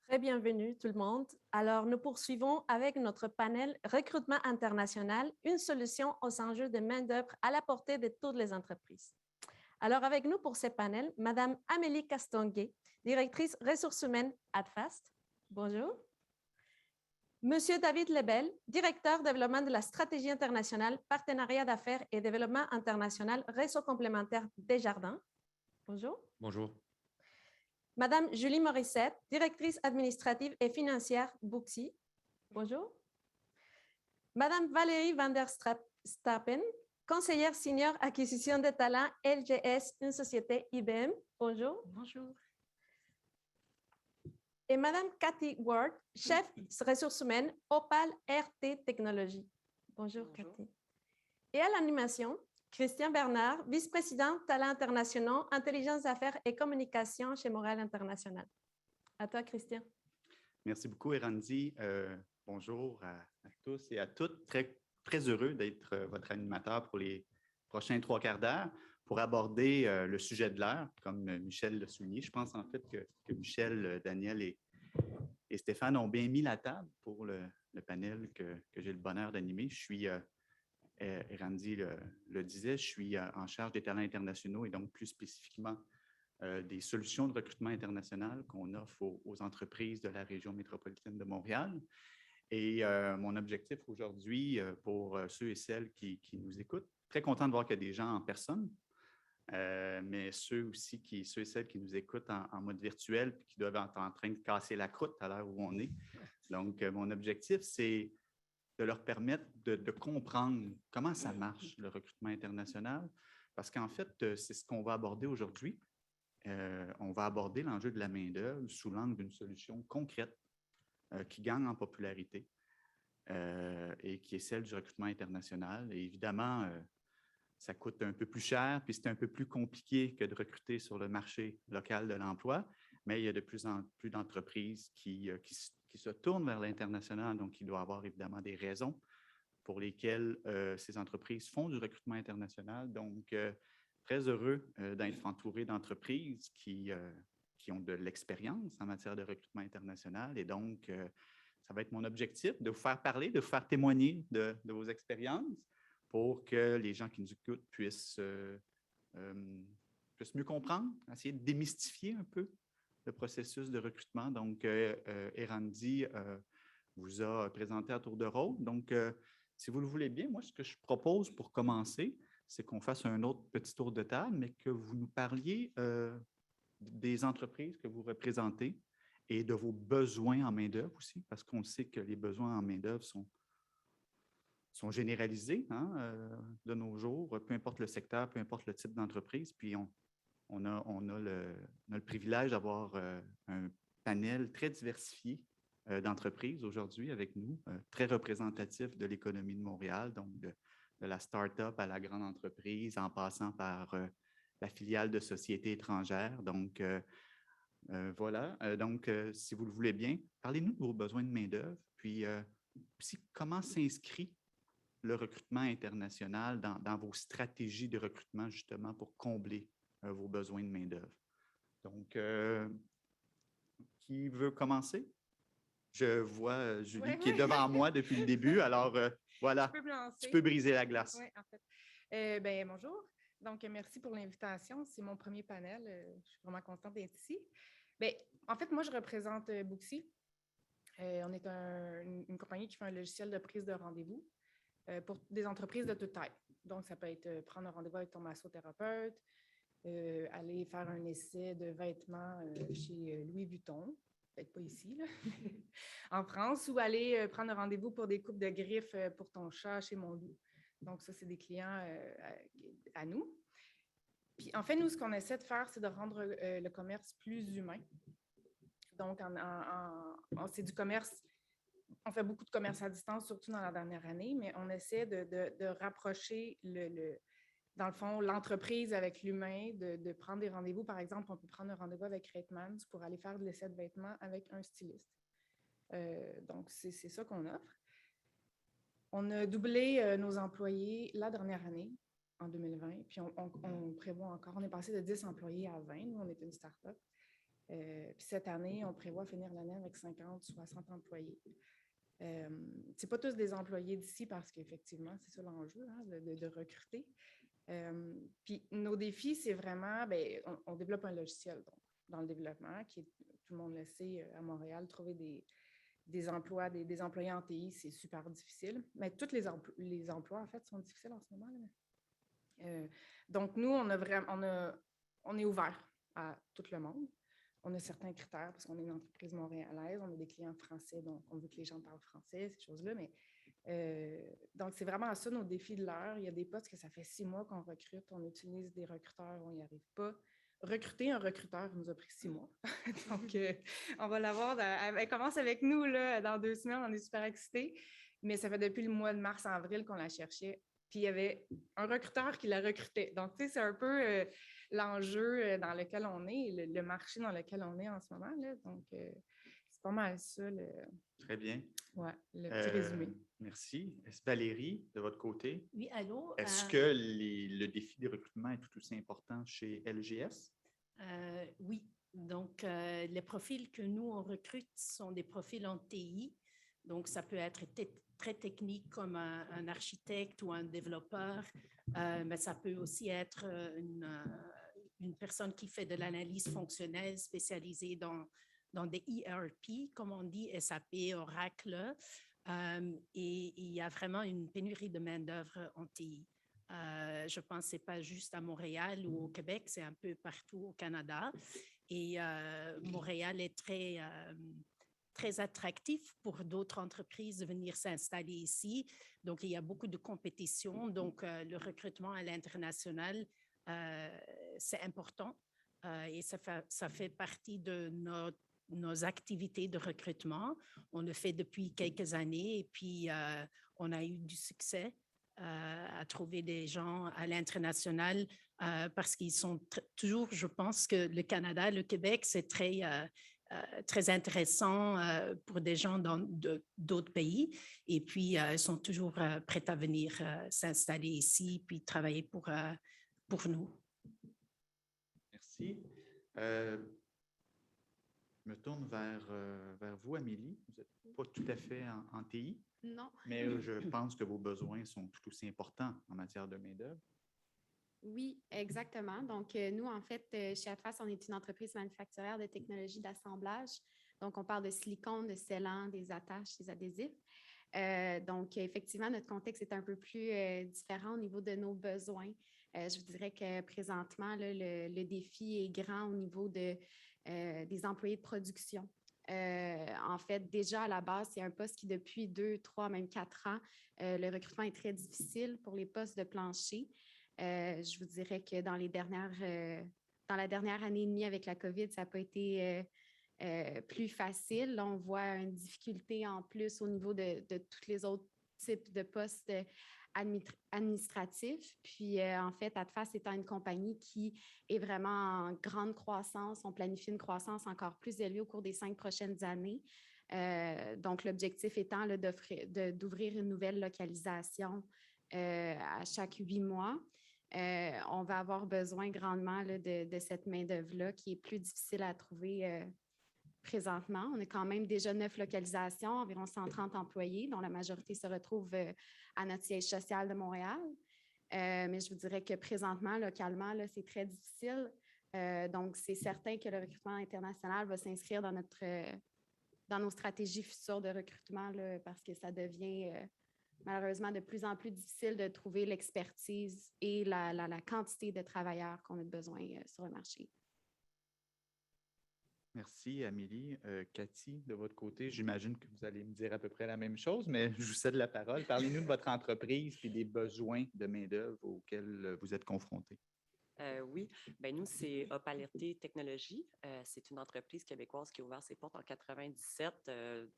Très bienvenue tout le monde. Alors, nous poursuivons avec notre panel Recrutement international, une solution aux enjeux de main-d'œuvre à la portée de toutes les entreprises. Alors, avec nous pour ce panel, Madame Amélie Castonguay, directrice ressources humaines Adfast. Bonjour. Monsieur David Lebel, directeur développement de la stratégie internationale, partenariat d'affaires et développement international, réseau complémentaire Desjardins. Bonjour. Bonjour. Madame Julie Morissette, directrice administrative et financière Booksy. Bonjour. Madame Valérie Van der Straat, Stapen, conseillère senior acquisition de talents LGS, une société IBM. Bonjour. Bonjour. Et Madame Cathy Ward, chef ressources humaines, Opal RT Technologies. Bonjour, Cathy. Et à l'animation, Christian Bernard, vice-président Talents internationaux, intelligence d'affaires et communication chez Montréal International. À toi, Christian. Merci beaucoup, Erandi. Bonjour à tous et à toutes. Très, très heureux d'être votre animateur pour les prochains 3 quarts d'heure pour aborder le sujet de l'heure, comme Michel l'a souligné. Je pense en fait que Michel, Daniel et Stéphane ont bien mis la table pour le panel que j'ai le bonheur d'animer. Je suis, Erandi le disait, je suis en charge des talents internationaux et donc plus spécifiquement des solutions de recrutement international qu'on offre aux entreprises de la région métropolitaine de Montréal. Et mon objectif aujourd'hui, pour ceux et celles qui nous écoutent, très content de voir qu'il y a des gens en personne, mais ceux et celles qui nous écoutent en mode virtuel et qui doivent être en train de casser la croûte à l'heure où on est. Donc, mon objectif, c'est de leur permettre de comprendre comment ça marche, le recrutement international, parce qu'en fait, c'est ce qu'on va aborder aujourd'hui. On va aborder l'enjeu de la main-d'œuvre sous l'angle d'une solution concrète qui gagne en popularité et qui est celle du recrutement international. Et évidemment, ça coûte un peu plus cher, puis c'est un peu plus compliqué que de recruter sur le marché local de l'emploi, mais il y a de plus en plus d'entreprises qui se tournent vers l'international, donc il doit y avoir évidemment des raisons pour lesquelles ces entreprises font du recrutement international. Donc, très heureux d'être entouré d'entreprises qui ont de l'expérience en matière de recrutement international. Et donc, ça va être mon objectif de vous faire parler, de vous faire témoigner de vos expériences pour que les gens qui nous écoutent puissent mieux comprendre, essayer de démystifier un peu le processus de recrutement. Donc, Erandi vous a présenté à tour de rôle. Donc, si vous le voulez bien, moi, ce que je propose pour commencer, c'est qu'on fasse un autre petit tour de table, mais que vous nous parliez des entreprises que vous représentez et de vos besoins en main-d'œuvre aussi, parce qu'on sait que les besoins en main-d'œuvre sont généralisés de nos jours, peu importe le secteur, peu importe le type d'entreprise. Puis on a le privilège d'avoir un panel très diversifié d'entreprises aujourd'hui avec nous, très représentatif de l'économie de Montréal, donc de la start-up à la grande entreprise, en passant par la filiale de sociétés étrangères. Donc, voilà. Donc, si vous le voulez bien, parlez-nous de vos besoins de main-d'œuvre, puis aussi comment s'inscrit le recrutement international dans vos stratégies de recrutement, justement, pour combler vos besoins de main-d'œuvre. Donc, qui veut commencer? Je vois Julie qui est devant moi depuis le début. Alors, voilà, tu peux briser la glace. Oui, en fait. Bonjour. Donc, merci pour l'invitation. C'est mon premier panel. Je suis vraiment contente d'être ici. En fait, moi, je représente Booksy. On est une compagnie qui fait un logiciel de prise de rendez-vous pour des entreprises de toute taille. Donc, ça peut être prendre un rendez-vous avec ton massothérapeute, aller faire un essai de vêtements chez Louis Vuitton, peut-être pas ici, là, en France, ou aller prendre un rendez-vous pour des coupes de griffes pour ton chat chez Mon Loup. Donc, ça, c'est des clients à nous. Puis, en fait, nous, ce qu'on essaie de faire, c'est de rendre le commerce plus humain. Donc, c'est du commerce. On fait beaucoup de commerce à distance, surtout dans la dernière année, mais on essaie de rapprocher, dans le fond, l'entreprise avec l'humain, de prendre des rendez-vous. Par exemple, on peut prendre un rendez-vous avec Reitmans pour aller faire de l'essai de vêtements avec un styliste. Donc, c'est ça qu'on offre. On a doublé nos employés la dernière année, en 2020, puis on prévoit encore, on est passé de 10 employés à 20, nous, on est une start-up. Puis cette année, on prévoit finir l'année avec 50, 60 employés. C'est pas tous des employés d'ici parce qu'effectivement, c'est ça l'enjeu, de recruter. Puis nos défis, c'est vraiment, on développe un logiciel donc, dans le développement, qui est, tout le monde le sait, à Montréal, trouver des emplois, des employés en TI, c'est super difficile. Mais tous les emplois, en fait, sont difficiles en ce moment. Là. Donc, nous, on est ouvert à tout le monde. On a certains critères parce qu'on est une entreprise montréalaise, on a des clients français, donc on veut que les gens parlent français, ces choses-là, mais Donc, c'est vraiment ça nos défis de l'heure. Il y a des postes que ça fait 6 mois qu'on recrute, on utilise des recruteurs, on n'y arrive pas. Recruter un recruteur nous a pris 6 mois. Donc, on va l'avoir. Elle commence avec nous là, dans 2 semaines, on est super excités. Mais ça fait depuis le mois de mars-avril qu'on la cherchait. Puis, il y avait un recruteur qui la recrutait. Donc, tu sais, c'est un peu l'enjeu dans lequel on est, le marché dans lequel on est en ce moment. Là. Donc, c'est pas mal ça. Très bien. Ouais, le petit résumé. Merci. Est-ce Valérie, de votre côté? Oui, allô? Est-ce que le défi des recrutements est tout aussi important chez LGS? Oui. Donc, les profils que nous, on recrute sont des profils en TI. Donc, ça peut être très technique comme un architecte ou un développeur, mais ça peut aussi être une personne qui fait de l'analyse fonctionnelle spécialisée dans des ERP, comme on dit, SAP, Oracle. Et il y a vraiment une pénurie de main-d'œuvre en TI. Je pense que ce n'est pas juste à Montréal ou au Québec, c'est un peu partout au Canada. Et Montréal est très attractif pour d'autres entreprises de venir s'installer ici. Donc, il y a beaucoup de compétition. Donc, le recrutement à l'international, c'est important et ça fait partie de nos activités de recrutement. On le fait depuis quelques années et puis on a eu du succès à trouver des gens à l'international parce qu'ils sont toujours, je pense que le Canada, le Québec, c'est très intéressant pour des gens d'autres pays. Et puis, ils sont toujours prêts à venir s'installer ici puis travailler pour nous. Merci. Je me tourne vers vous, Amélie. Vous n'êtes pas tout à fait en TI. Non. Mais je pense que vos besoins sont tout aussi importants en matière de main-d'œuvre. Oui, exactement. Donc, nous, en fait, chez Atlas, on est une entreprise manufacturière de technologies d'assemblage. Donc, on parle de silicone, de scellant, des attaches, des adhésifs. Donc, effectivement, notre contexte est un peu plus différent au niveau de nos besoins. Je vous dirais que présentement, là, le défi est grand au niveau des employés de production. En fait, déjà à la base, c'est un poste qui, depuis 2, 3, même 4 ans, le recrutement est très difficile pour les postes de plancher. Je vous dirais que dans la dernière année et demie avec la COVID, ça n'a pas été plus facile. Là, on voit une difficulté en plus au niveau de tous les autres types de postes administratifs. Puis, en fait, Atlas étant une compagnie qui est vraiment en grande croissance, on planifie une croissance encore plus élevée au cours des 5 prochaines années. Donc, l'objectif étant là, d'ouvrir une nouvelle localisation à chaque 8 mois. On va avoir besoin grandement là, de cette main-d'œuvre-là qui est plus difficile à trouver présentement. On a quand même déjà 9 localisations, environ 130 employés, dont la majorité se retrouve à notre siège social de Montréal. Mais je vous dirais que présentement, localement, là, c'est très difficile. Donc, c'est certain que le recrutement international va s'inscrire dans nos stratégies futures de recrutement là, parce que ça devient malheureusement de plus en plus difficile de trouver l'expertise et la quantité de travailleurs qu'on a besoin sur le marché. Merci, Amélie. Cathy, de votre côté, j'imagine que vous allez me dire à peu près la même chose, mais je vous cède la parole. Parlez-nous de votre entreprise et des besoins de main-d'œuvre auxquels vous êtes confrontés. Oui, bien nous, c'est Up Alerté Technologies. C'est une entreprise québécoise qui a ouvert ses portes en 1997.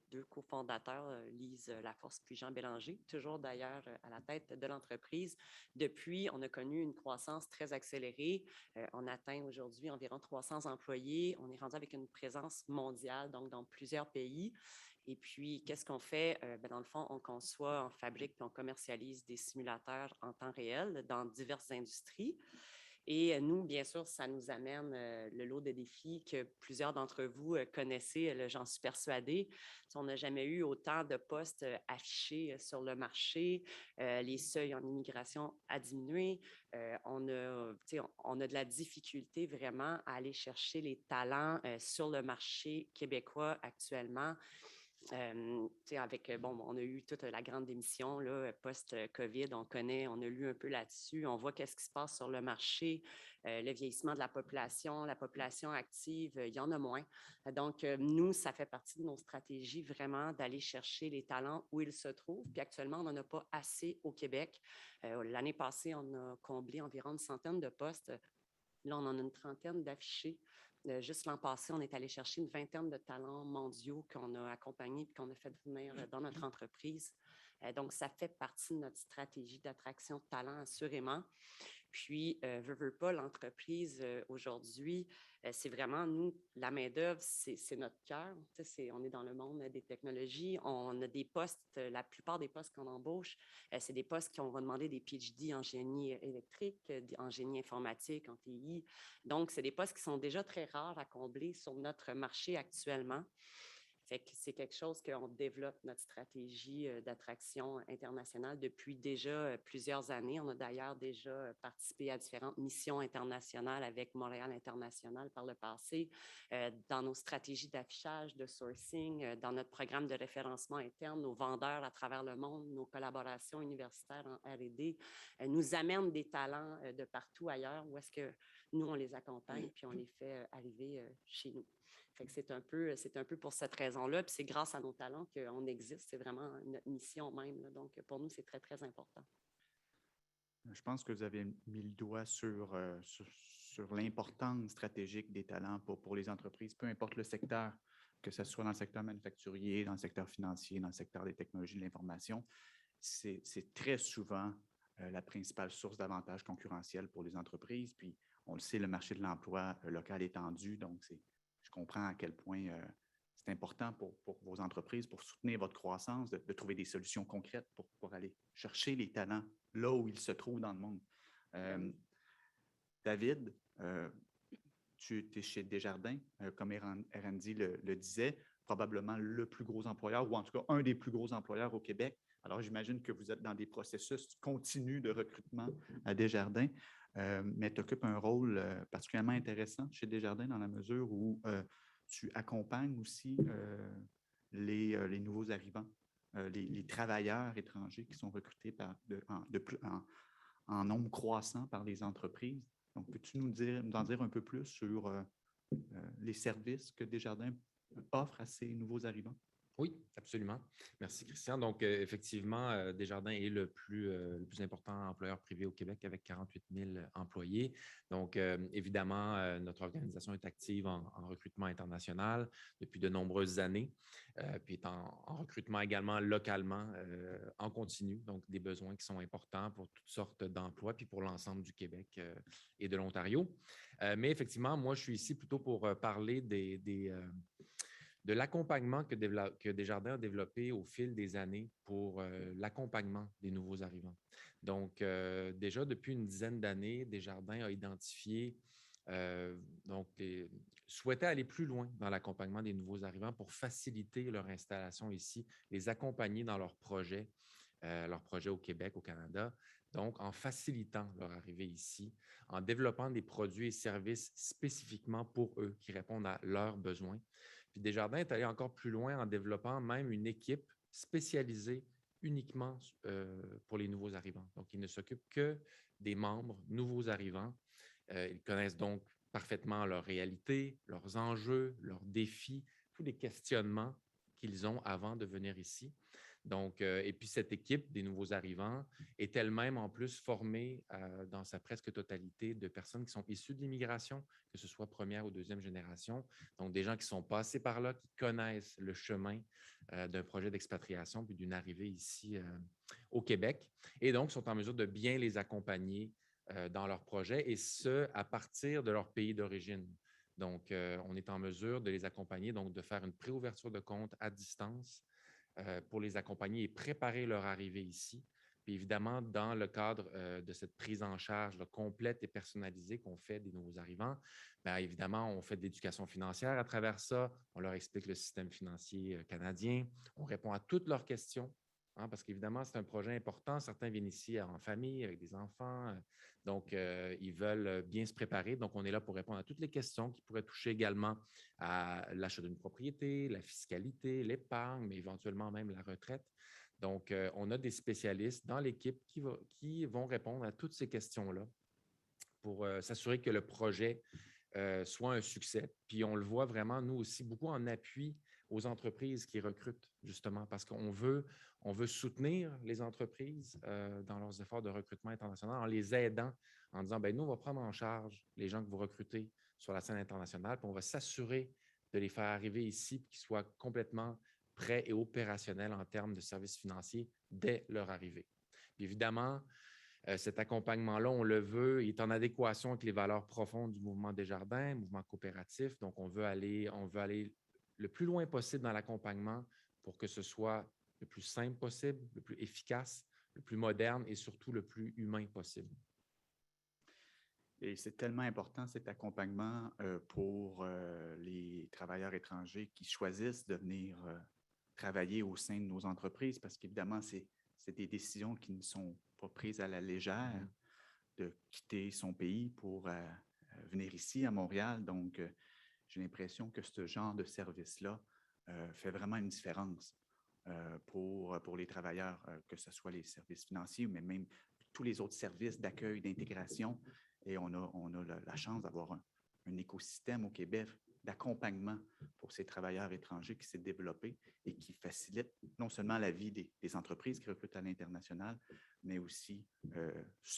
2 cofondateurs, Lise Laforce puis Jean Bélanger, toujours d'ailleurs à la tête de l'entreprise. Depuis, on a connu une croissance très accélérée. On atteint aujourd'hui environ 300 employés. On est rendu avec une présence mondiale, donc dans plusieurs pays. Et puis, qu'est-ce qu'on fait? Dans le fond, on conçoit, on fabrique puis on commercialise des simulateurs en temps réel dans diverses industries. Et nous, bien sûr, ça nous amène le lot de défis que plusieurs d'entre vous connaissez, j'en suis persuadée. On n'a jamais eu autant de postes affichés sur le marché. Les seuils en immigration a diminué. On a de la difficulté vraiment à aller chercher les talents sur le marché québécois actuellement. On a eu toute la grande démission là, post-COVID, on connaît, on a lu un peu là-dessus, on voit qu'est-ce qui se passe sur le marché, le vieillissement de la population active, il y en a moins. Donc, nous, ça fait partie de nos stratégies vraiment d'aller chercher les talents où ils se trouvent. Puis actuellement, on n'en a pas assez au Québec. L'année passée, on a comblé environ une centaine de postes. Là, on en a une trentaine d'affichés. Juste l'an passé, on est allé chercher une vingtaine de talents mondiaux qu'on a accompagnés et qu'on a fait venir dans notre entreprise. Donc, ça fait partie de notre stratégie d'attraction de talents, assurément. Puis, veut pas, l'entreprise aujourd'hui, c'est vraiment nous, la main-d'œuvre, c'est notre cœur. On est dans le monde des technologies. On a des postes, la plupart des postes qu'on embauche, c'est des postes qu'on va demander des PhD en génie électrique, en génie informatique, en TI. Donc, c'est des postes qui sont déjà très rares à combler sur notre marché actuellement. Fait que c'est quelque chose qu'on développe, notre stratégie d'attraction internationale, depuis déjà plusieurs années. On a d'ailleurs déjà participé à différentes missions internationales avec Montréal International par le passé, dans nos stratégies d'affichage, de sourcing, dans notre programme de référencement interne. Nos vendeurs à travers le monde, nos collaborations universitaires en R&D nous amènent des talents de partout ailleurs, où est-ce que nous, on les accompagne puis on les fait arriver chez nous. Fait que c'est un peu pour cette raison-là. Puis c'est grâce à nos talents qu'on existe. C'est vraiment notre mission même, là. Donc, pour nous, c'est très, très important. Je pense que vous avez mis le doigt sur l'importance stratégique des talents pour les entreprises, peu importe le secteur, que ce soit dans le secteur manufacturier, dans le secteur financier, dans le secteur des technologies de l'information. C'est très souvent la principale source d'avantages concurrentiels pour les entreprises. Puis, on le sait, le marché de l'emploi local est tendu, donc je comprends à quel point c'est important pour vos entreprises, pour soutenir votre croissance, de trouver des solutions concrètes pour aller chercher les talents là où ils se trouvent dans le monde. David, tu es chez Desjardins, comme Erandi le disait, probablement le plus gros employeur, ou en tout cas un des plus gros employeurs au Québec. Alors, j'imagine que vous êtes dans des processus continus de recrutement à Desjardins. Mais tu occupes un rôle particulièrement intéressant chez Desjardins dans la mesure où tu accompagnes aussi les nouveaux arrivants, les travailleurs étrangers qui sont recrutés en nombre croissant par les entreprises. Donc, peux-tu nous en dire un peu plus sur les services que Desjardins offre à ces nouveaux arrivants? Oui, absolument. Merci, Christian. Donc, effectivement, Desjardins est le plus important employeur privé au Québec avec 48 000 employés. Donc, évidemment, notre organisation est active en recrutement international depuis de nombreuses années, puis est en recrutement également localement en continu. Donc, des besoins qui sont importants pour toutes sortes d'emplois, puis pour l'ensemble du Québec et de l'Ontario. Mais effectivement, moi, je suis ici plutôt pour parler de l'accompagnement que Desjardins a développé au fil des années pour l'accompagnement des nouveaux arrivants. Donc, déjà depuis une dizaine d'années, Desjardins a identifié, souhaitait aller plus loin dans l'accompagnement des nouveaux arrivants pour faciliter leur installation ici, les accompagner dans leurs projets au Québec, au Canada. Donc, en facilitant leur arrivée ici, en développant des produits et services spécifiquement pour eux qui répondent à leurs besoins. Puis Desjardins est allé encore plus loin en développant même une équipe spécialisée uniquement pour les nouveaux arrivants. Donc, ils ne s'occupent que des membres nouveaux arrivants. Ils connaissent donc parfaitement leur réalité, leurs enjeux, leurs défis, tous les questionnements qu'ils ont avant de venir ici. Donc, et puis cette équipe des nouveaux arrivants est elle-même en plus formée dans sa presque totalité de personnes qui sont issues de l'immigration, que ce soit première ou deuxième génération. Donc, des gens qui sont passés par là, qui connaissent le chemin d'un projet d'expatriation puis d'une arrivée ici au Québec et donc sont en mesure de bien les accompagner dans leur projet et ce, à partir de leur pays d'origine. Donc, on est en mesure de les accompagner, donc de faire une préouverture de compte à distance pour les accompagner et préparer leur arrivée ici. Puis évidemment, dans le cadre de cette prise en charge complète et personnalisée qu'on fait des nouveaux arrivants, bien évidemment, on fait de l'éducation financière à travers ça. On leur explique le système financier canadien. On répond à toutes leurs questions Parce qu'évidemment, c'est un projet important. Certains viennent ici en famille, avec des enfants. Donc, ils veulent bien se préparer. Donc, on est là pour répondre à toutes les questions qui pourraient toucher également à l'achat d'une propriété, la fiscalité, l'épargne, mais éventuellement même la retraite. Donc, on a des spécialistes dans l'équipe qui vont répondre à toutes ces questions-là pour s'assurer que le projet soit un succès. Puis on le voit vraiment, nous aussi, beaucoup en appui aux entreprises qui recrutent, justement, parce qu'on veut soutenir les entreprises dans leurs efforts de recrutement international en les aidant, en disant, bien, nous, on va prendre en charge les gens que vous recrutez sur la scène internationale, puis on va s'assurer de les faire arriver ici, puis qu'ils soient complètement prêts et opérationnels en termes de services financiers dès leur arrivée. Puis évidemment, cet accompagnement-là, on le veut, il est en adéquation avec les valeurs profondes du mouvement Desjardins, mouvement coopératif. Donc, on veut aller le plus loin possible dans l'accompagnement pour que ce soit le plus simple possible, le plus efficace, le plus moderne et surtout le plus humain possible. Et c'est tellement important cet accompagnement pour les travailleurs étrangers qui choisissent de venir travailler au sein de nos entreprises parce qu'évidemment, c'est des décisions qui ne sont pas prises à la légère de quitter son pays pour venir ici à Montréal. Donc, j'ai l'impression que ce genre de service-là fait vraiment une différence pour les travailleurs, que ce soit les services financiers, mais même tous les autres services d'accueil, d'intégration. Et on a la chance d'avoir un écosystème au Québec d'accompagnement pour ces travailleurs étrangers qui s'est développé et qui facilite non seulement la vie des entreprises qui recrutent à l'international, mais aussi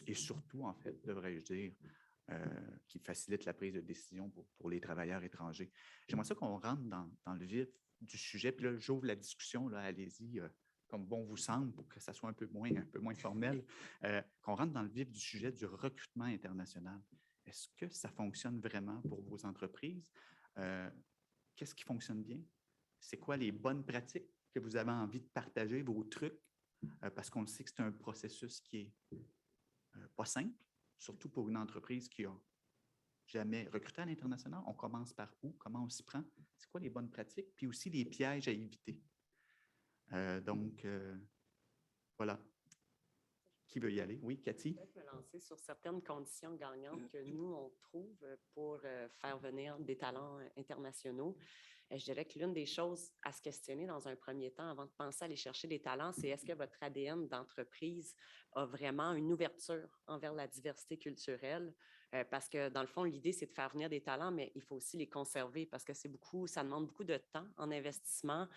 et surtout, en fait, devrais-je dire, qui facilite la prise de décision pour les travailleurs étrangers. J'aimerais ça qu'on rentre dans le vif du sujet. Puis là, j'ouvre la discussion, là, allez-y, comme bon vous semble, pour que ça soit un peu moins formel, qu'on rentre dans le vif du sujet du recrutement international. Est-ce que ça fonctionne vraiment pour vos entreprises? Qu'est-ce qui fonctionne bien? C'est quoi les bonnes pratiques que vous avez envie de partager, vos trucs? Parce qu'on sait que c'est un processus qui est pas simple, surtout pour une entreprise qui n'a jamais recruté à l'international. On commence par où? Comment on s'y prend? C'est quoi les bonnes pratiques? Puis aussi les pièges à éviter. Donc, voilà. Qui veut y aller? Oui, Cathy? Je vais me lancer sur certaines conditions gagnantes que nous, on trouve pour faire venir des talents internationaux. Je dirais que l'une des choses à se questionner dans un premier temps avant de penser à aller chercher des talents, c'est est-ce que votre ADN d'entreprise a vraiment une ouverture envers la diversité culturelle? Parce que dans le fond, l'idée, c'est de faire venir des talents, mais il faut aussi les conserver parce que ça demande beaucoup de temps en investissement,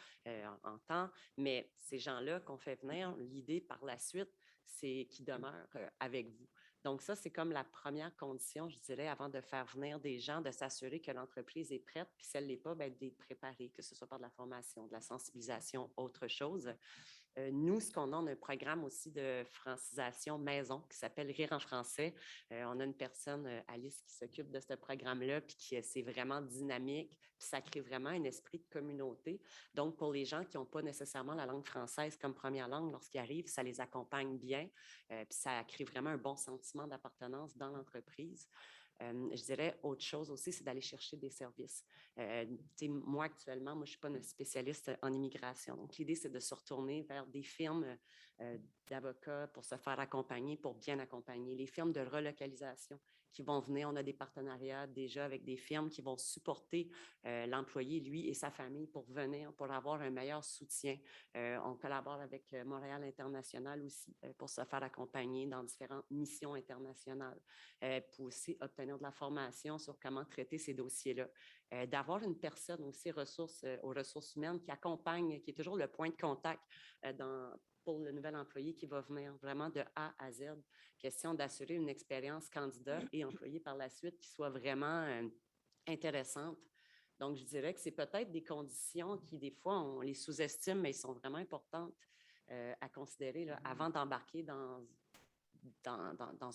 en temps. Mais ces gens-là qu'on fait venir, l'idée par la suite, c'est qu'ils demeurent avec vous. Donc ça, c'est comme la première condition, je dirais, avant de faire venir des gens, de s'assurer que l'entreprise est prête, puis si elle ne l'est pas, bien, de les préparer, que ce soit par de la formation, de la sensibilisation, autre chose. Nous, ce qu'on a, on a un programme aussi de francisation maison qui s'appelle Rire en français. On a une personne, Alice, qui s'occupe de ce programme-là, puis c'est vraiment dynamique, puis ça crée vraiment un esprit de communauté. Donc, pour les gens qui n'ont pas nécessairement la langue française comme première langue, lorsqu'ils arrivent, ça les accompagne bien, puis ça crée vraiment un bon sentiment d'appartenance dans l'entreprise. Je dirais autre chose aussi, c'est d'aller chercher des services. Moi, actuellement, je ne suis pas une spécialiste en immigration. Donc, l'idée, c'est de se retourner vers des firmes d'avocats pour se faire accompagner, pour bien accompagner. Les firmes de relocalisation qui vont venir, on a des partenariats déjà avec des firmes qui vont supporter l'employé, lui et sa famille, pour venir, pour avoir un meilleur soutien. On collabore avec Montréal International aussi pour se faire accompagner dans différentes missions internationales, pour aussi obtenir de la formation sur comment traiter ces dossiers-là. D'avoir une personne aussi aux ressources humaines qui accompagne, qui est toujours le point de contact pour le nouvel employé qui va venir vraiment de A à Z. Question d'assurer une expérience candidat et employé par la suite qui soit vraiment intéressante. Donc, je dirais que c'est peut-être des conditions qui, des fois, on les sous-estime, mais ils sont vraiment importantes à considérer là, avant d'embarquer dans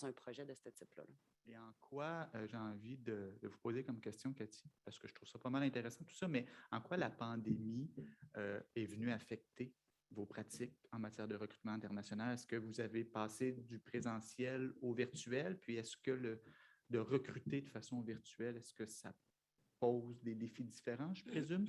un projet de ce type-là. Et en quoi, j'ai envie de vous poser comme question, Cathy, parce que je trouve ça pas mal intéressant tout ça, mais en quoi la pandémie est venue affecter vos pratiques en matière de recrutement international? Est-ce que vous avez passé du présentiel au virtuel? Puis est-ce que de recruter de façon virtuelle, est-ce que ça pose des défis différents, je présume?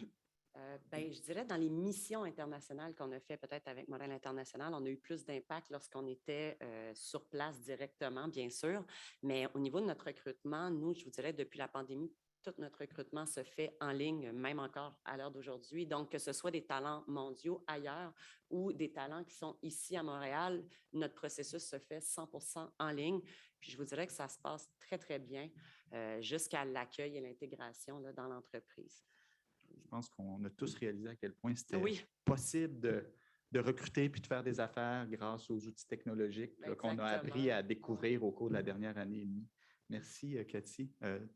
Je dirais dans les missions internationales qu'on a fait peut-être avec Montréal International, on a eu plus d'impact lorsqu'on était sur place directement, bien sûr. Mais au niveau de notre recrutement, nous, je vous dirais, depuis la pandémie, tout notre recrutement se fait en ligne, même encore à l'heure d'aujourd'hui. Donc, que ce soit des talents mondiaux ailleurs ou des talents qui sont ici à Montréal, notre processus se fait 100% en ligne. Puis, je vous dirais que ça se passe très, très bien jusqu'à l'accueil et l'intégration là, dans l'entreprise. Je pense qu'on a tous réalisé à quel point c'était possible de recruter puis de faire des affaires grâce aux outils technologiques qu'on a appris à découvrir au cours de la dernière année et demie. Merci, Cathy.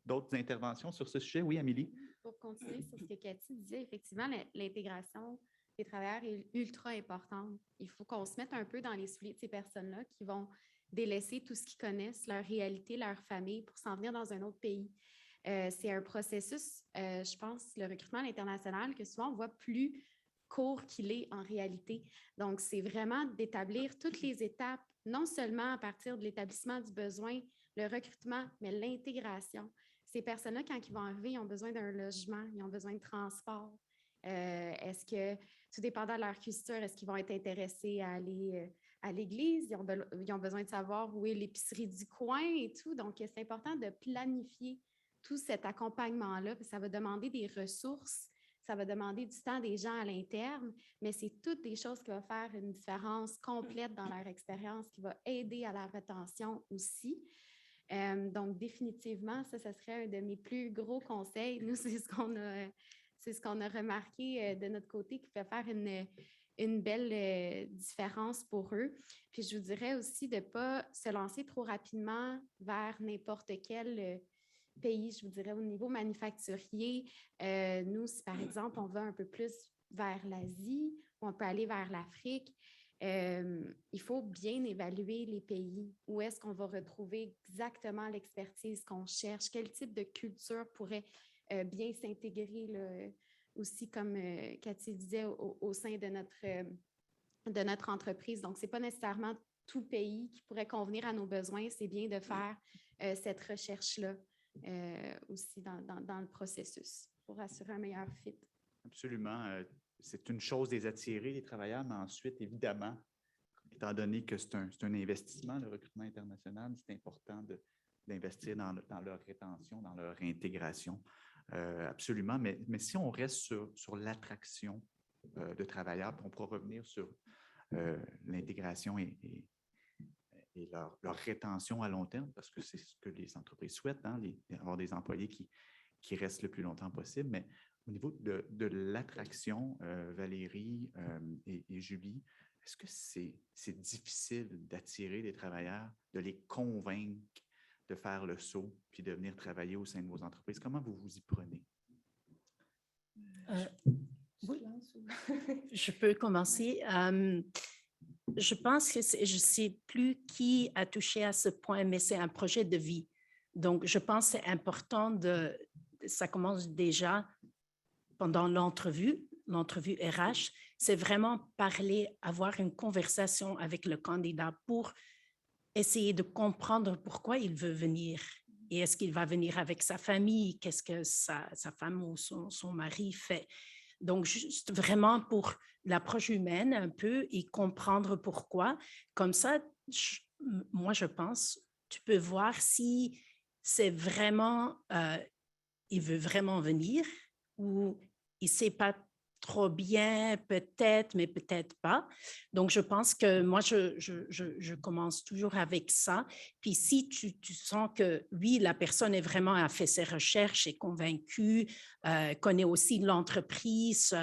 D'autres interventions sur ce sujet? Oui, Amélie? Pour continuer sur ce que Cathy disait, effectivement, l'intégration des travailleurs est ultra importante. Il faut qu'on se mette un peu dans les souliers de ces personnes-là qui vont délaisser tout ce qu'ils connaissent, leur réalité, leur famille, pour s'en venir dans un autre pays. C'est un processus, je pense, le recrutement à l'international, que souvent on voit plus court qu'il est en réalité. Donc, c'est vraiment d'établir toutes les étapes, non seulement à partir de l'établissement du besoin, le recrutement, mais l'intégration. Ces personnes-là, quand ils vont arriver, ils ont besoin d'un logement, ils ont besoin de transport. Est-ce que, tout dépendant de leur culture, est-ce qu'ils vont être intéressés à aller à l'église? Ils ont besoin de savoir où est l'épicerie du coin et tout. Donc, c'est important de planifier tout cet accompagnement-là. Ça va demander des ressources, ça va demander du temps des gens à l'interne, mais c'est toutes des choses qui vont faire une différence complète dans leur expérience, qui va aider à la rétention aussi. Donc, définitivement, ça serait un de mes plus gros conseils. Nous, c'est ce qu'on a remarqué de notre côté qui peut faire une belle différence pour eux. Puis, je vous dirais aussi de ne pas se lancer trop rapidement vers n'importe quel pays, je vous dirais, au niveau manufacturier. Nous, si par exemple, on va un peu plus vers l'Asie, on peut aller vers l'Afrique, il faut bien évaluer les pays. Où est-ce qu'on va retrouver exactement l'expertise qu'on cherche? Quel type de culture pourrait bien s'intégrer là, aussi, comme Cathy disait, au sein de notre entreprise. Donc, ce n'est pas nécessairement tout pays qui pourrait convenir à nos besoins. C'est bien de faire cette recherche-là aussi dans le processus pour assurer un meilleur fit. Absolument. C'est une chose les attirer, les travailleurs, mais ensuite, évidemment, étant donné que c'est un investissement, le recrutement international, c'est important d'investir dans leur rétention, dans leur intégration. Absolument. Mais si on reste sur l'attraction de travailleurs, on pourra revenir sur l'intégration et leur rétention à long terme, parce que c'est ce que les entreprises souhaitent, hein, avoir des employés qui restent le plus longtemps possible. Mais au niveau de l'attraction, Valérie et Julie, est-ce que c'est difficile d'attirer des travailleurs, de les convaincre de faire le saut puis de venir travailler au sein de vos entreprises? Comment vous vous y prenez? Oui. Je peux commencer. Je pense que je ne sais plus qui a touché à ce point, mais c'est un projet de vie. Donc, je pense que c'est important ça commence déjà pendant l'entrevue RH, c'est vraiment parler, avoir une conversation avec le candidat pour essayer de comprendre pourquoi il veut venir. Et est-ce qu'il va venir avec sa famille? Qu'est-ce que sa femme ou son mari fait? Donc, juste vraiment pour l'approche humaine un peu et comprendre pourquoi. Comme ça, moi, je pense, tu peux voir si c'est vraiment, il veut vraiment venir ou il ne sait pas trop bien, peut-être, mais peut-être pas. Donc, je pense que moi, je commence toujours avec ça. Puis, si tu sens que, oui, la personne a fait ses recherches, est convaincue, connaît aussi l'entreprise,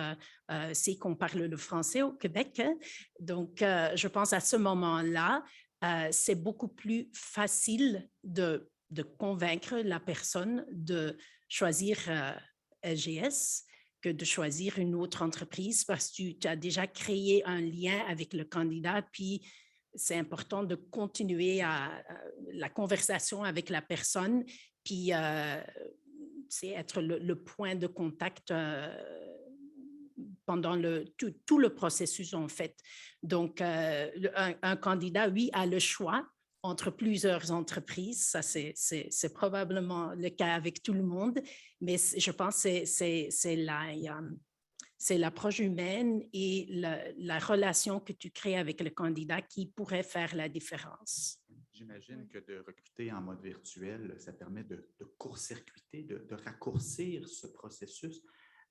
sait qu'on parle le français au Québec. Hein? Donc, je pense à ce moment-là, c'est beaucoup plus facile de convaincre la personne de choisir LGS que de choisir une autre entreprise parce que tu as déjà créé un lien avec le candidat, puis c'est important de continuer la conversation avec la personne, puis c'est être le point de contact pendant tout le processus, en fait. Donc, un candidat, oui, a le choix entre plusieurs entreprises. Ça, c'est probablement le cas avec tout le monde, mais je pense que c'est là, c'est l'approche humaine et la relation que tu crées avec le candidat qui pourrait faire la différence. J'imagine que de recruter en mode virtuel, ça permet de court-circuiter, de raccourcir ce processus,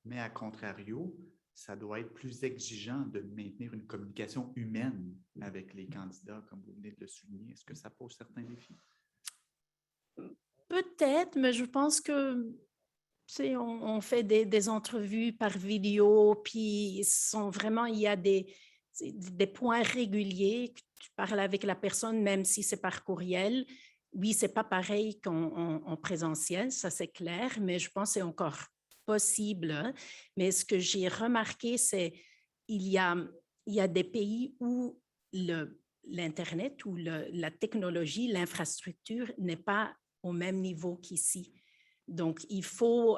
mais à contrario, ça doit être plus exigeant de maintenir une communication humaine avec les candidats, comme vous venez de le souligner. Est-ce que ça pose certains défis? Peut-être, mais je pense que on fait des entrevues par vidéo, puis il y a des points réguliers que tu parles avec la personne, même si c'est par courriel. Oui, c'est pas pareil qu'en présentiel, ça c'est clair, mais je pense que c'est encore possible. Hein. Mais ce que j'ai remarqué, c'est il y a des pays où l'Internet ou la technologie, l'infrastructure n'est pas au même niveau qu'ici. Donc, il faut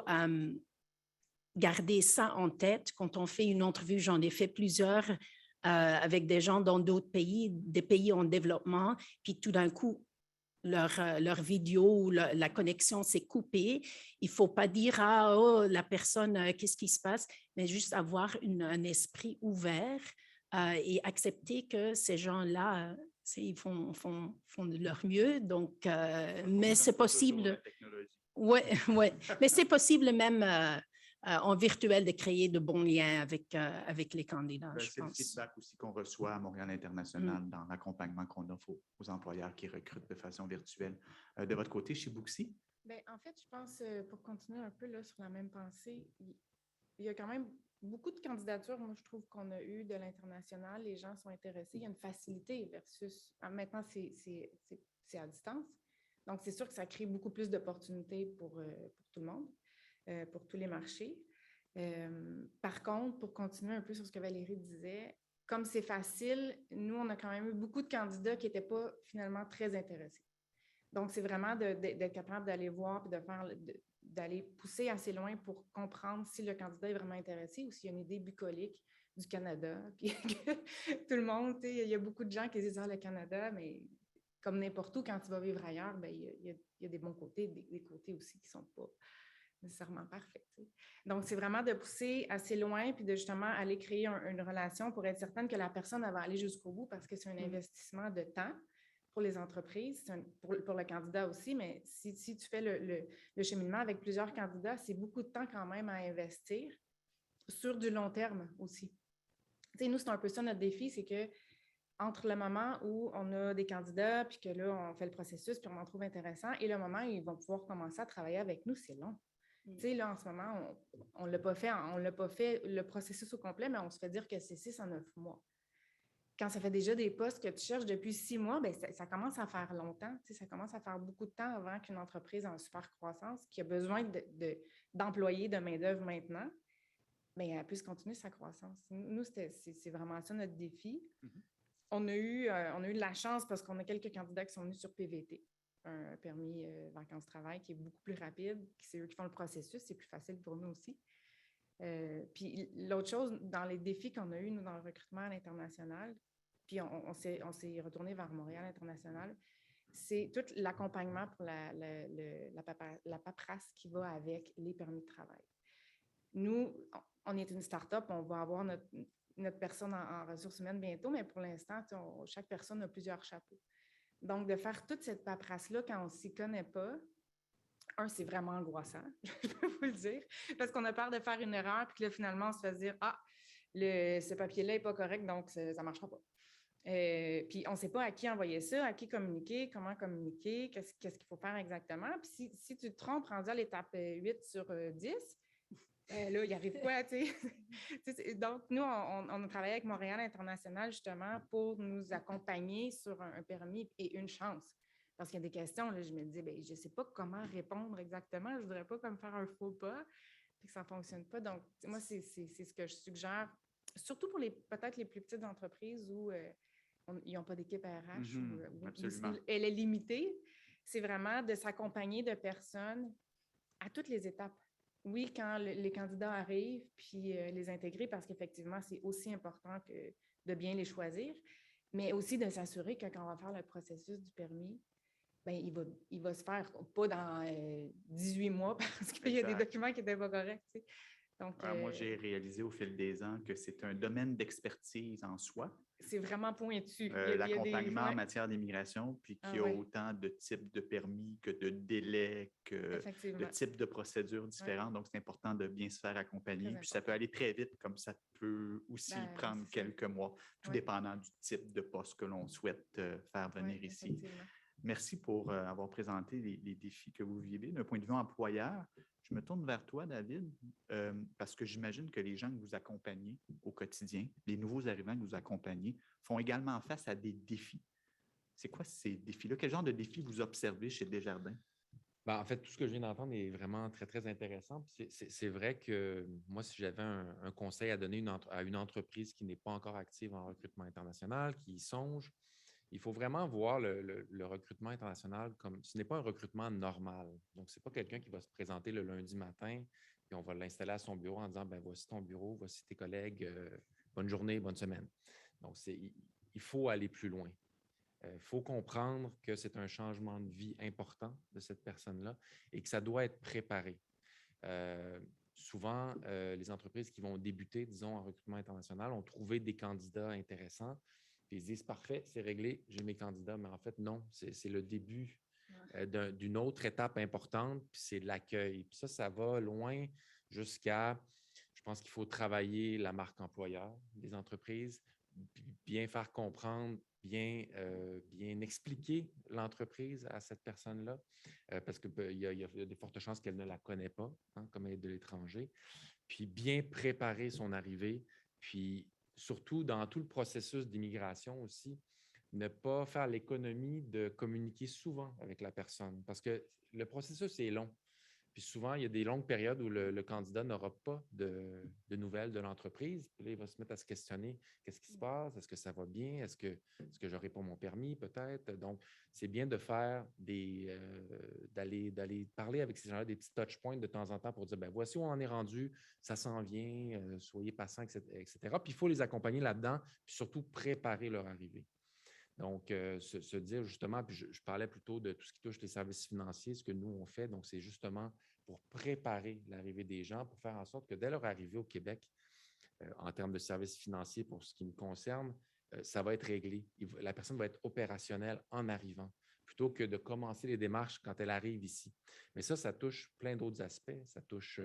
garder ça en tête quand on fait une entrevue. J'en ai fait plusieurs avec des gens dans d'autres pays, des pays en développement, puis tout d'un coup, leur vidéo ou la connexion s'est coupée. Il ne faut pas dire « Ah, oh, la personne, qu'est-ce qui se passe? » mais juste avoir un esprit ouvert et accepter que ces gens-là, ils font de leur mieux. Donc, mais c'est possible. Oui, ouais. Mais c'est possible même en virtuel de créer de bons liens avec les candidats, je c'est pense. le feedback aussi qu'on reçoit à Montréal International dans l'accompagnement qu'on offre aux employeurs qui recrutent de façon virtuelle. De votre côté, chez Booksy? Bien, en fait, je pense, pour continuer un peu là, sur la même pensée, il y a quand même beaucoup de candidatures, moi, je trouve qu'on a eu de l'international. Les gens sont intéressés. Il y a une facilité versus... Maintenant, c'est à distance. Donc, c'est sûr que ça crée beaucoup plus d'opportunités pour tout le monde, pour tous les marchés. Par contre, pour continuer un peu sur ce que Valérie disait, comme c'est facile, nous, on a quand même eu beaucoup de candidats qui n'étaient pas finalement très intéressés. Donc, c'est vraiment d'être capable d'aller voir et d'aller pousser assez loin pour comprendre si le candidat est vraiment intéressé ou s'il y a une idée bucolique du Canada. Puis tout le monde, il y a beaucoup de gens qui disent « Ah, le Canada », mais comme n'importe où, quand tu vas vivre ailleurs, bien, il y a des bons côtés, des côtés aussi qui ne sont pas nécessairement parfaits. Donc, c'est vraiment de pousser assez loin puis de justement aller créer une relation pour être certaine que la personne va aller jusqu'au bout parce que c'est un investissement de temps pour les entreprises, pour le candidat aussi, mais si tu fais le cheminement avec plusieurs candidats, c'est beaucoup de temps quand même à investir sur du long terme aussi. Nous, c'est un peu ça notre défi, c'est que entre le moment où on a des candidats, puis que là, on fait le processus, puis on en trouve intéressant, et le moment où ils vont pouvoir commencer à travailler avec nous, c'est long. Là, en ce moment, on ne l'a pas fait le processus au complet, mais on se fait dire que c'est 6 à 9 mois. Quand ça fait déjà des postes que tu cherches depuis 6 mois, bien, ça commence à faire longtemps. Ça commence à faire beaucoup de temps avant qu'une entreprise en super croissance, qui a besoin d'employés, de main-d'œuvre maintenant, bien, elle puisse continuer sa croissance. Nous, c'est vraiment ça notre défi. On a eu de la chance parce qu'on a quelques candidats qui sont venus sur PVT, un permis vacances-travail qui est beaucoup plus rapide, c'est eux qui font le processus, c'est plus facile pour nous aussi. Puis l'autre chose, dans les défis qu'on a eu, nous, dans le recrutement à l'international, puis on s'est retourné vers Montréal International, c'est tout l'accompagnement pour la paperasse qui va avec les permis de travail. Nous, on est une start-up, on va avoir notre personne en ressources humaines bientôt, mais pour l'instant, chaque personne a plusieurs chapeaux. Donc, de faire toute cette paperasse-là quand on ne s'y connaît pas, c'est vraiment angoissant, je peux vous le dire, parce qu'on a peur de faire une erreur, puis que là, finalement, on se fait dire « Ah, ce papier-là n'est pas correct, donc ça ne marchera pas. » Puis, on ne sait pas à qui envoyer ça, à qui communiquer, comment communiquer, qu'est-ce qu'il faut faire exactement. Puis, si tu te trompes rendu à l'étape 8 sur 10, là, il arrive quoi, tu sais? Donc, nous, on a travaillé avec Montréal International, justement, pour nous accompagner sur un permis et une chance. Parce qu'il y a des questions, là, je me dis, bien, je ne sais pas comment répondre exactement, je ne voudrais pas comme faire un faux pas, puis que ça ne fonctionne pas. Donc, moi, c'est ce que je suggère, surtout pour peut-être les plus petites entreprises où ils n'ont pas d'équipe RH, où elle est limitée. C'est vraiment de s'accompagner de personnes à toutes les étapes. Oui, quand les candidats arrivent, puis les intégrer, parce qu'effectivement, c'est aussi important que de bien les choisir, mais aussi de s'assurer que quand on va faire le processus du permis, bien, il va se faire pas dans 18 mois parce qu'il y a des documents qui n'étaient pas corrects. Tu sais. Donc, Moi, j'ai réalisé au fil des ans que c'est un domaine d'expertise en soi. c'est vraiment pointu. Il y a des- L'accompagnement en ouais. matière d'immigration, puis qu'il y a ouais. autant de types de permis que de délais, que de Effectivement. types de procédures différentes. Donc, c'est important de bien se faire accompagner. Très Puis ça peut aller très vite, comme ça peut aussi prendre c'est ça. quelques mois, tout Ouais. dépendant du type de poste que l'on souhaite faire venir Ouais, ici. effectivement. Merci pour avoir présenté les défis que vous vivez d'un point de vue employeur. Je me tourne vers toi, David, parce que j'imagine que les gens que vous accompagnez au quotidien, les nouveaux arrivants que vous accompagnez, font également face à des défis. C'est quoi ces défis-là? Quel genre de défis vous observez chez Desjardins? En fait, tout ce que je viens d'entendre est vraiment très, très intéressant. Puis c'est vrai que moi, si j'avais un conseil à donner à une entreprise qui n'est pas encore active en recrutement international, qui y songe, il faut vraiment voir le recrutement international comme ce n'est pas un recrutement normal. Donc, ce n'est pas quelqu'un qui va se présenter le lundi matin et on va l'installer à son bureau en disant voici ton bureau, voici tes collègues, bonne journée, bonne semaine. Donc, il faut aller plus loin. Il faut comprendre que c'est un changement de vie important de cette personne-là et que ça doit être préparé. Souvent, les entreprises qui vont débuter, disons, en recrutement international ont trouvé des candidats intéressants. Puis ils se disent, parfait, c'est réglé, j'ai mes candidats. Mais en fait, non, c'est le début d'une autre étape importante, puis c'est l'accueil. Puis ça va loin jusqu'à, je pense qu'il faut travailler la marque employeur des entreprises, bien faire comprendre, bien expliquer l'entreprise à cette personne-là, parce qu'il y a de fortes chances qu'elle ne la connaît pas, comme elle est de l'étranger, puis bien préparer son arrivée, puis surtout dans tout le processus d'immigration aussi, ne pas faire l'économie de communiquer souvent avec la personne parce que le processus est long. Puis souvent, il y a des longues périodes où le candidat n'aura pas de nouvelles de l'entreprise. Puis là, il va se mettre à se questionner, qu'est-ce qui se passe? Est-ce que ça va bien? Est-ce que je n'aurai pas mon permis peut-être? Donc, c'est bien de faire d'aller parler avec ces gens-là, des petits touch points de temps en temps pour dire, voici où on en est rendu, ça s'en vient, soyez patients, etc. Puis il faut les accompagner là-dedans, puis surtout préparer leur arrivée. Donc, se dire justement, puis je parlais plutôt de tout ce qui touche les services financiers, ce que nous, on fait. Donc, c'est justement pour préparer l'arrivée des gens, pour faire en sorte que dès leur arrivée au Québec, en termes de services financiers, pour ce qui me concerne, ça va être réglé. La personne va être opérationnelle en arrivant, plutôt que de commencer les démarches quand elle arrive ici. Mais ça touche plein d'autres aspects. Ça touche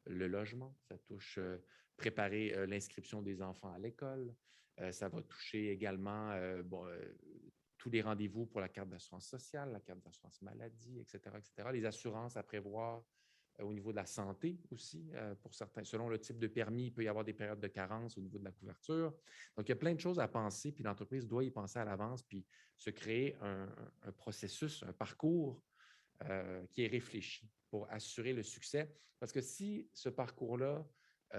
le logement, ça touche préparer l'inscription des enfants à l'école. Ça va toucher également tous les rendez-vous pour la carte d'assurance sociale, la carte d'assurance maladie, etc., etc. Les assurances à prévoir au niveau de la santé aussi. Pour certains, selon le type de permis, il peut y avoir des périodes de carence au niveau de la couverture. Donc, il y a plein de choses à penser, puis l'entreprise doit y penser à l'avance, puis se créer un processus, un parcours qui est réfléchi pour assurer le succès. Parce que si ce parcours-là, où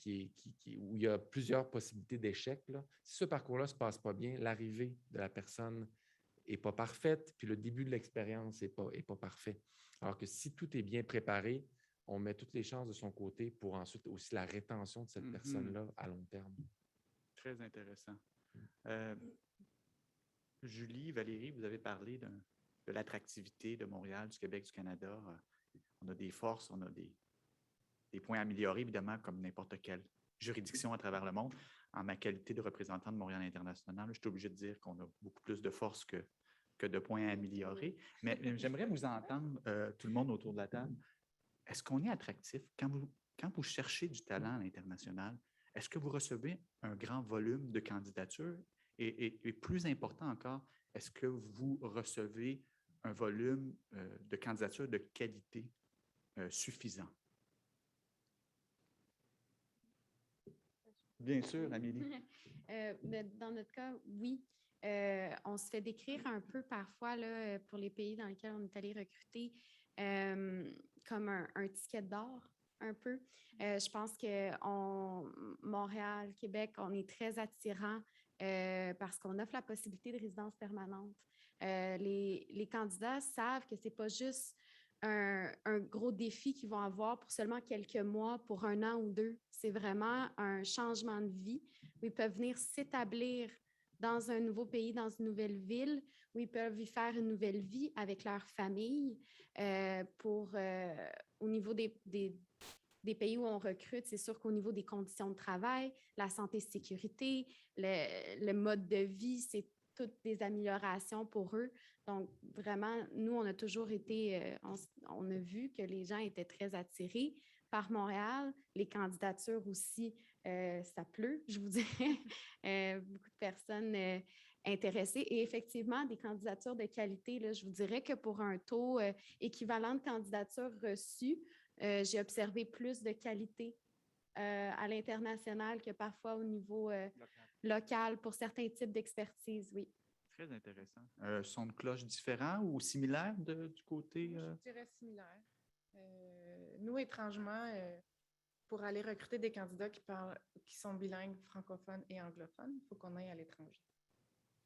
il y a plusieurs possibilités d'échec, si ce parcours-là ne se passe pas bien, l'arrivée de la personne n'est pas parfaite, puis le début de l'expérience n'est pas parfait. Alors que si tout est bien préparé, on met toutes les chances de son côté pour ensuite aussi la rétention de cette personne-là à long terme. Très intéressant. Julie, Valérie, vous avez parlé de l'attractivité de Montréal, du Québec, du Canada. On a des forces, on a des points à améliorer, évidemment, comme n'importe quelle juridiction à travers le monde. En ma qualité de représentant de Montréal International, je suis obligé de dire qu'on a beaucoup plus de force que de points à améliorer. Mais j'aimerais vous entendre, tout le monde autour de la table. Est-ce qu'on est attractif? Quand vous cherchez du talent à l'international, est-ce que vous recevez un grand volume de candidatures? Et plus important encore, est-ce que vous recevez un volume de candidatures de qualité suffisant? Bien sûr, Amélie. Dans notre cas, oui. On se fait décrire un peu parfois là, pour les pays dans lesquels on est allé recruter comme un ticket d'or, un peu. Je pense que Montréal, Québec, on est très attirant parce qu'on offre la possibilité de résidence permanente. Les candidats savent que ce n'est pas juste un gros défi qu'ils vont avoir pour seulement quelques mois, pour 1 an ou 2. C'est vraiment un changement de vie où ils peuvent venir s'établir dans un nouveau pays, dans une nouvelle ville, où ils peuvent y faire une nouvelle vie avec leur famille au niveau des des pays où on recrute, c'est sûr qu'au niveau des conditions de travail, la santé, sécurité, le mode de vie, c'est toutes des améliorations pour eux. Donc, vraiment, nous, on a toujours été, on a vu que les gens étaient très attirés par Montréal. Les candidatures aussi, ça pleut, je vous dirais. Beaucoup de personnes intéressées. Et effectivement, des candidatures de qualité, là, je vous dirais que pour un taux équivalent de candidatures reçues, j'ai observé plus de qualité à l'international que parfois au niveau local pour certains types d'expertise, oui. Très intéressant. Son de cloche différent ou similaire du côté? Je dirais similaire. Nous, étrangement, pour aller recruter des candidats qui sont bilingues, francophones et anglophones, il faut qu'on aille à l'étranger.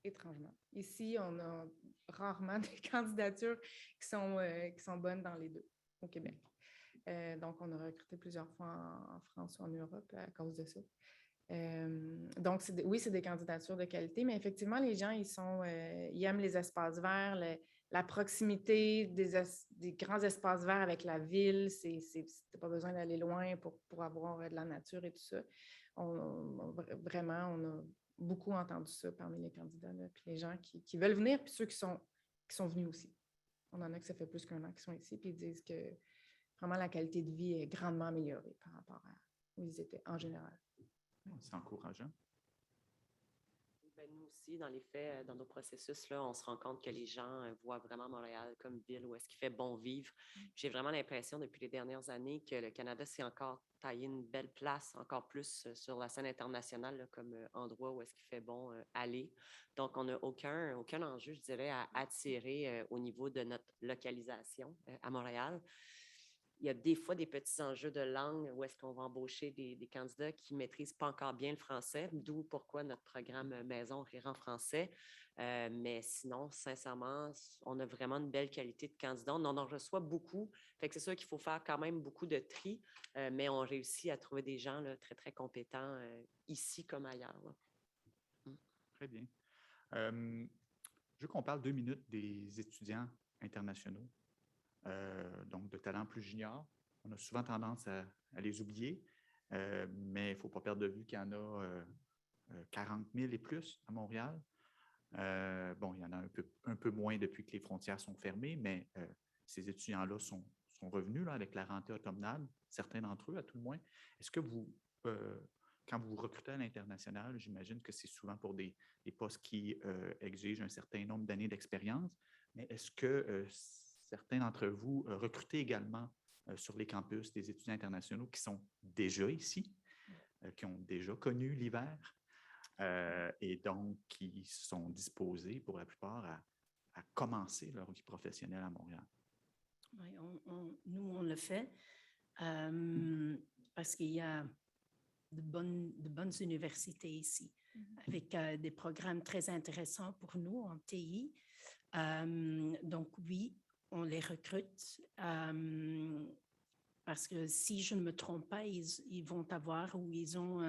Étrangement. Ici, on a rarement des candidatures qui sont bonnes dans les deux, au Québec. Donc, on a recruté plusieurs fois en France ou en Europe à cause de ça. Donc, oui, c'est des candidatures de qualité, mais effectivement, les gens, ils aiment les espaces verts, la proximité des grands espaces verts avec la ville. T'as pas besoin d'aller loin pour avoir de la nature et tout ça. Vraiment, on a beaucoup entendu ça parmi les candidats, là, puis les gens qui veulent venir, puis ceux qui sont venus aussi. On en a que ça fait plus qu'un an qui sont ici, puis ils disent que vraiment la qualité de vie est grandement améliorée par rapport à où ils étaient en général. C'est encourageant. Ben, nous aussi, dans les faits, dans nos processus, là, on se rend compte que les gens voient vraiment Montréal comme ville où est-ce qu'il fait bon vivre. J'ai vraiment l'impression depuis les dernières années que le Canada s'est encore taillé une belle place, encore plus sur la scène internationale, là, comme endroit où est-ce qu'il fait bon aller. Donc, on n'a aucun enjeu, je dirais, à attirer au niveau de notre localisation à Montréal. Il y a des fois des petits enjeux de langue où est-ce qu'on va embaucher des candidats qui ne maîtrisent pas encore bien le français, d'où pourquoi notre programme Maison Rire en français. Mais sinon, sincèrement, on a vraiment une belle qualité de candidats. On en reçoit beaucoup. Fait que c'est sûr qu'il faut faire quand même beaucoup de tri, mais on réussit à trouver des gens là, très, très compétents ici comme ailleurs. Là. Très bien. Je veux qu'on parle 2 minutes des étudiants internationaux. Donc de talents plus juniors. On a souvent tendance à les oublier, mais il ne faut pas perdre de vue qu'il y en a 40 000 et plus à Montréal. Bon, il y en a un peu moins depuis que les frontières sont fermées, mais ces étudiants-là sont revenus là, avec la rentrée automnale, certains d'entre eux à tout le moins. Est-ce que vous, quand vous recrutez à l'international, j'imagine que c'est souvent pour des postes qui exigent un certain nombre d'années d'expérience, mais est-ce que certains d'entre vous recrutez également sur les campus des étudiants internationaux qui sont déjà ici, qui ont déjà connu l'hiver et donc qui sont disposés pour la plupart à commencer leur vie professionnelle à Montréal? Oui, nous, on le fait parce qu'il y a de bonnes universités ici avec des programmes très intéressants pour nous en TI. Donc, oui, on les recrute parce que si je ne me trompe pas, ils vont avoir ou ils ont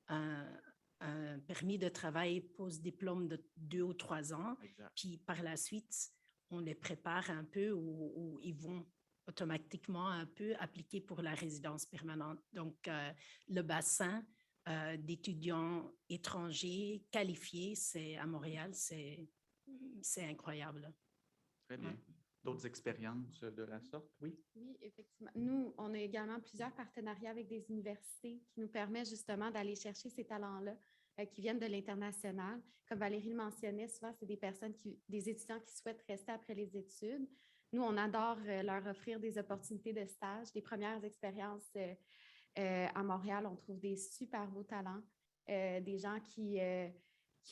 un permis de travail post-diplôme de 2 ou 3 ans. Exact. Puis par la suite, on les prépare un peu ou ils vont automatiquement un peu appliquer pour la résidence permanente. Donc, le bassin d'étudiants étrangers qualifiés, à Montréal, c'est incroyable. Très bien. D'autres expériences de la sorte, oui? Oui, effectivement. Nous, on a également plusieurs partenariats avec des universités qui nous permettent justement d'aller chercher ces talents-là qui viennent de l'international. Comme Valérie le mentionnait, souvent, c'est des étudiants qui souhaitent rester après les études. Nous, on adore leur offrir des opportunités de stage, des premières expériences à Montréal. On trouve des super beaux talents, des gens qui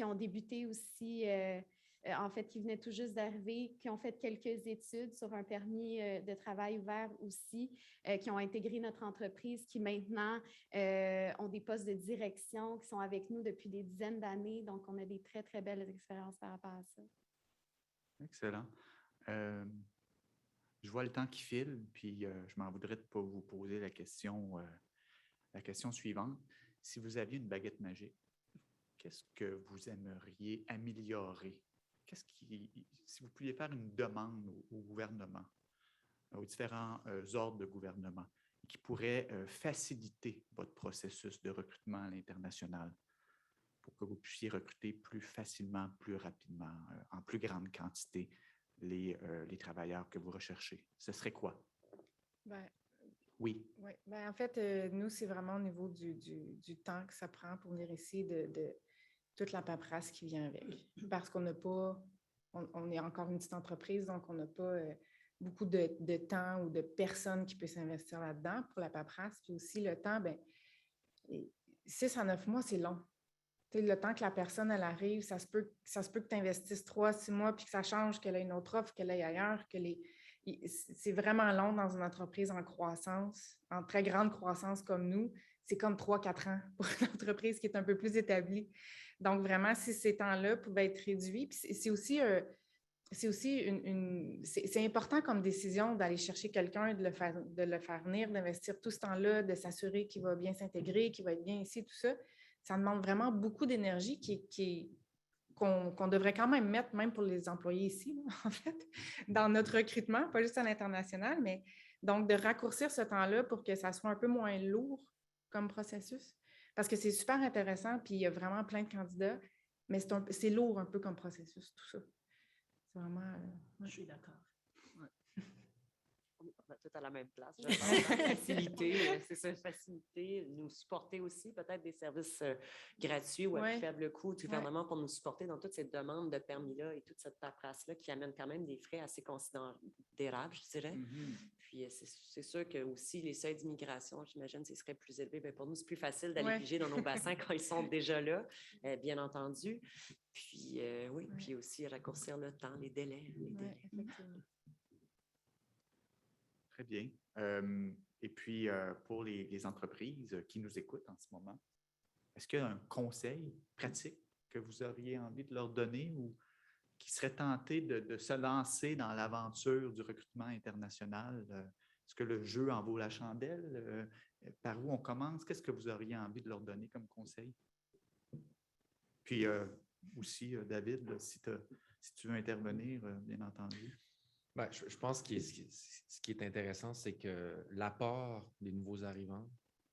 ont débuté aussi... en fait, qui venaient tout juste d'arriver, qui ont fait quelques études sur un permis de travail ouvert aussi, qui ont intégré notre entreprise, qui maintenant ont des postes de direction, qui sont avec nous depuis des dizaines d'années. Donc, on a des très, très belles expériences par rapport à ça. Excellent. Je vois le temps qui file, puis je m'en voudrais de ne pas vous poser la question suivante. Si vous aviez une baguette magique, qu'est-ce que vous aimeriez améliorer? Si vous pouviez faire une demande au gouvernement, aux différents ordres de gouvernement, qui pourraient faciliter votre processus de recrutement à l'international pour que vous puissiez recruter plus facilement, plus rapidement, en plus grande quantité les travailleurs que vous recherchez? Ce serait quoi? Ben, oui. Oui, ben, en fait, nous, c'est vraiment au niveau du temps que ça prend pour venir ici, de toute la paperasse qui vient avec. Parce qu'on n'a pas, on est encore une petite entreprise, donc on n'a pas beaucoup de temps ou de personnes qui peuvent s'investir là-dedans pour la paperasse. Puis aussi, le temps, ben, 6 à 9 mois, c'est long. Tu sais, le temps que la personne, elle arrive, ça se peut que tu investisses 3 à 6 mois, puis que ça change, qu'elle ait une autre offre, qu'elle aille ailleurs, c'est vraiment long dans une entreprise en croissance, en très grande croissance comme nous. C'est comme 3-4 ans pour une entreprise qui est un peu plus établie. Donc, vraiment, si ces temps-là pouvaient être réduits, puis c'est aussi c'est important comme décision d'aller chercher quelqu'un, de le faire venir, d'investir tout ce temps-là, de s'assurer qu'il va bien s'intégrer, qu'il va être bien ici, tout ça. Ça demande vraiment beaucoup d'énergie qu'on devrait quand même mettre, même pour les employés ici, là, en fait, dans notre recrutement, pas juste à l'international, mais donc de raccourcir ce temps-là pour que ça soit un peu moins lourd comme processus. Parce que c'est super intéressant, puis il y a vraiment plein de candidats, mais c'est lourd un peu comme processus, tout ça. C'est vraiment... Je suis d'accord. On va tout à la même place. Faciliter, c'est ça, faciliter, nous supporter aussi, peut-être des services gratuits ou à plus faible coût du gouvernement pour nous supporter dans toutes ces demandes de permis-là et toute cette paperasse-là qui amène quand même des frais assez considérables, je dirais. Puis c'est sûr que aussi les seuils d'immigration, j'imagine, ce serait plus élevé. Bien, pour nous, c'est plus facile d'aller piger dans nos bassins quand ils sont déjà là, bien entendu. Puis puis aussi raccourcir le temps, les délais. Effectivement. Très bien. Et puis, pour les entreprises qui nous écoutent en ce moment, est-ce qu'il y a un conseil pratique que vous auriez envie de leur donner ou qui seraient tentés de se lancer dans l'aventure du recrutement international? Est-ce que le jeu en vaut la chandelle? Par où on commence? Qu'est-ce que vous auriez envie de leur donner comme conseil? Puis aussi, David, là, si tu veux intervenir, bien entendu. Ben, je pense que ce qui est intéressant, c'est que l'apport des nouveaux arrivants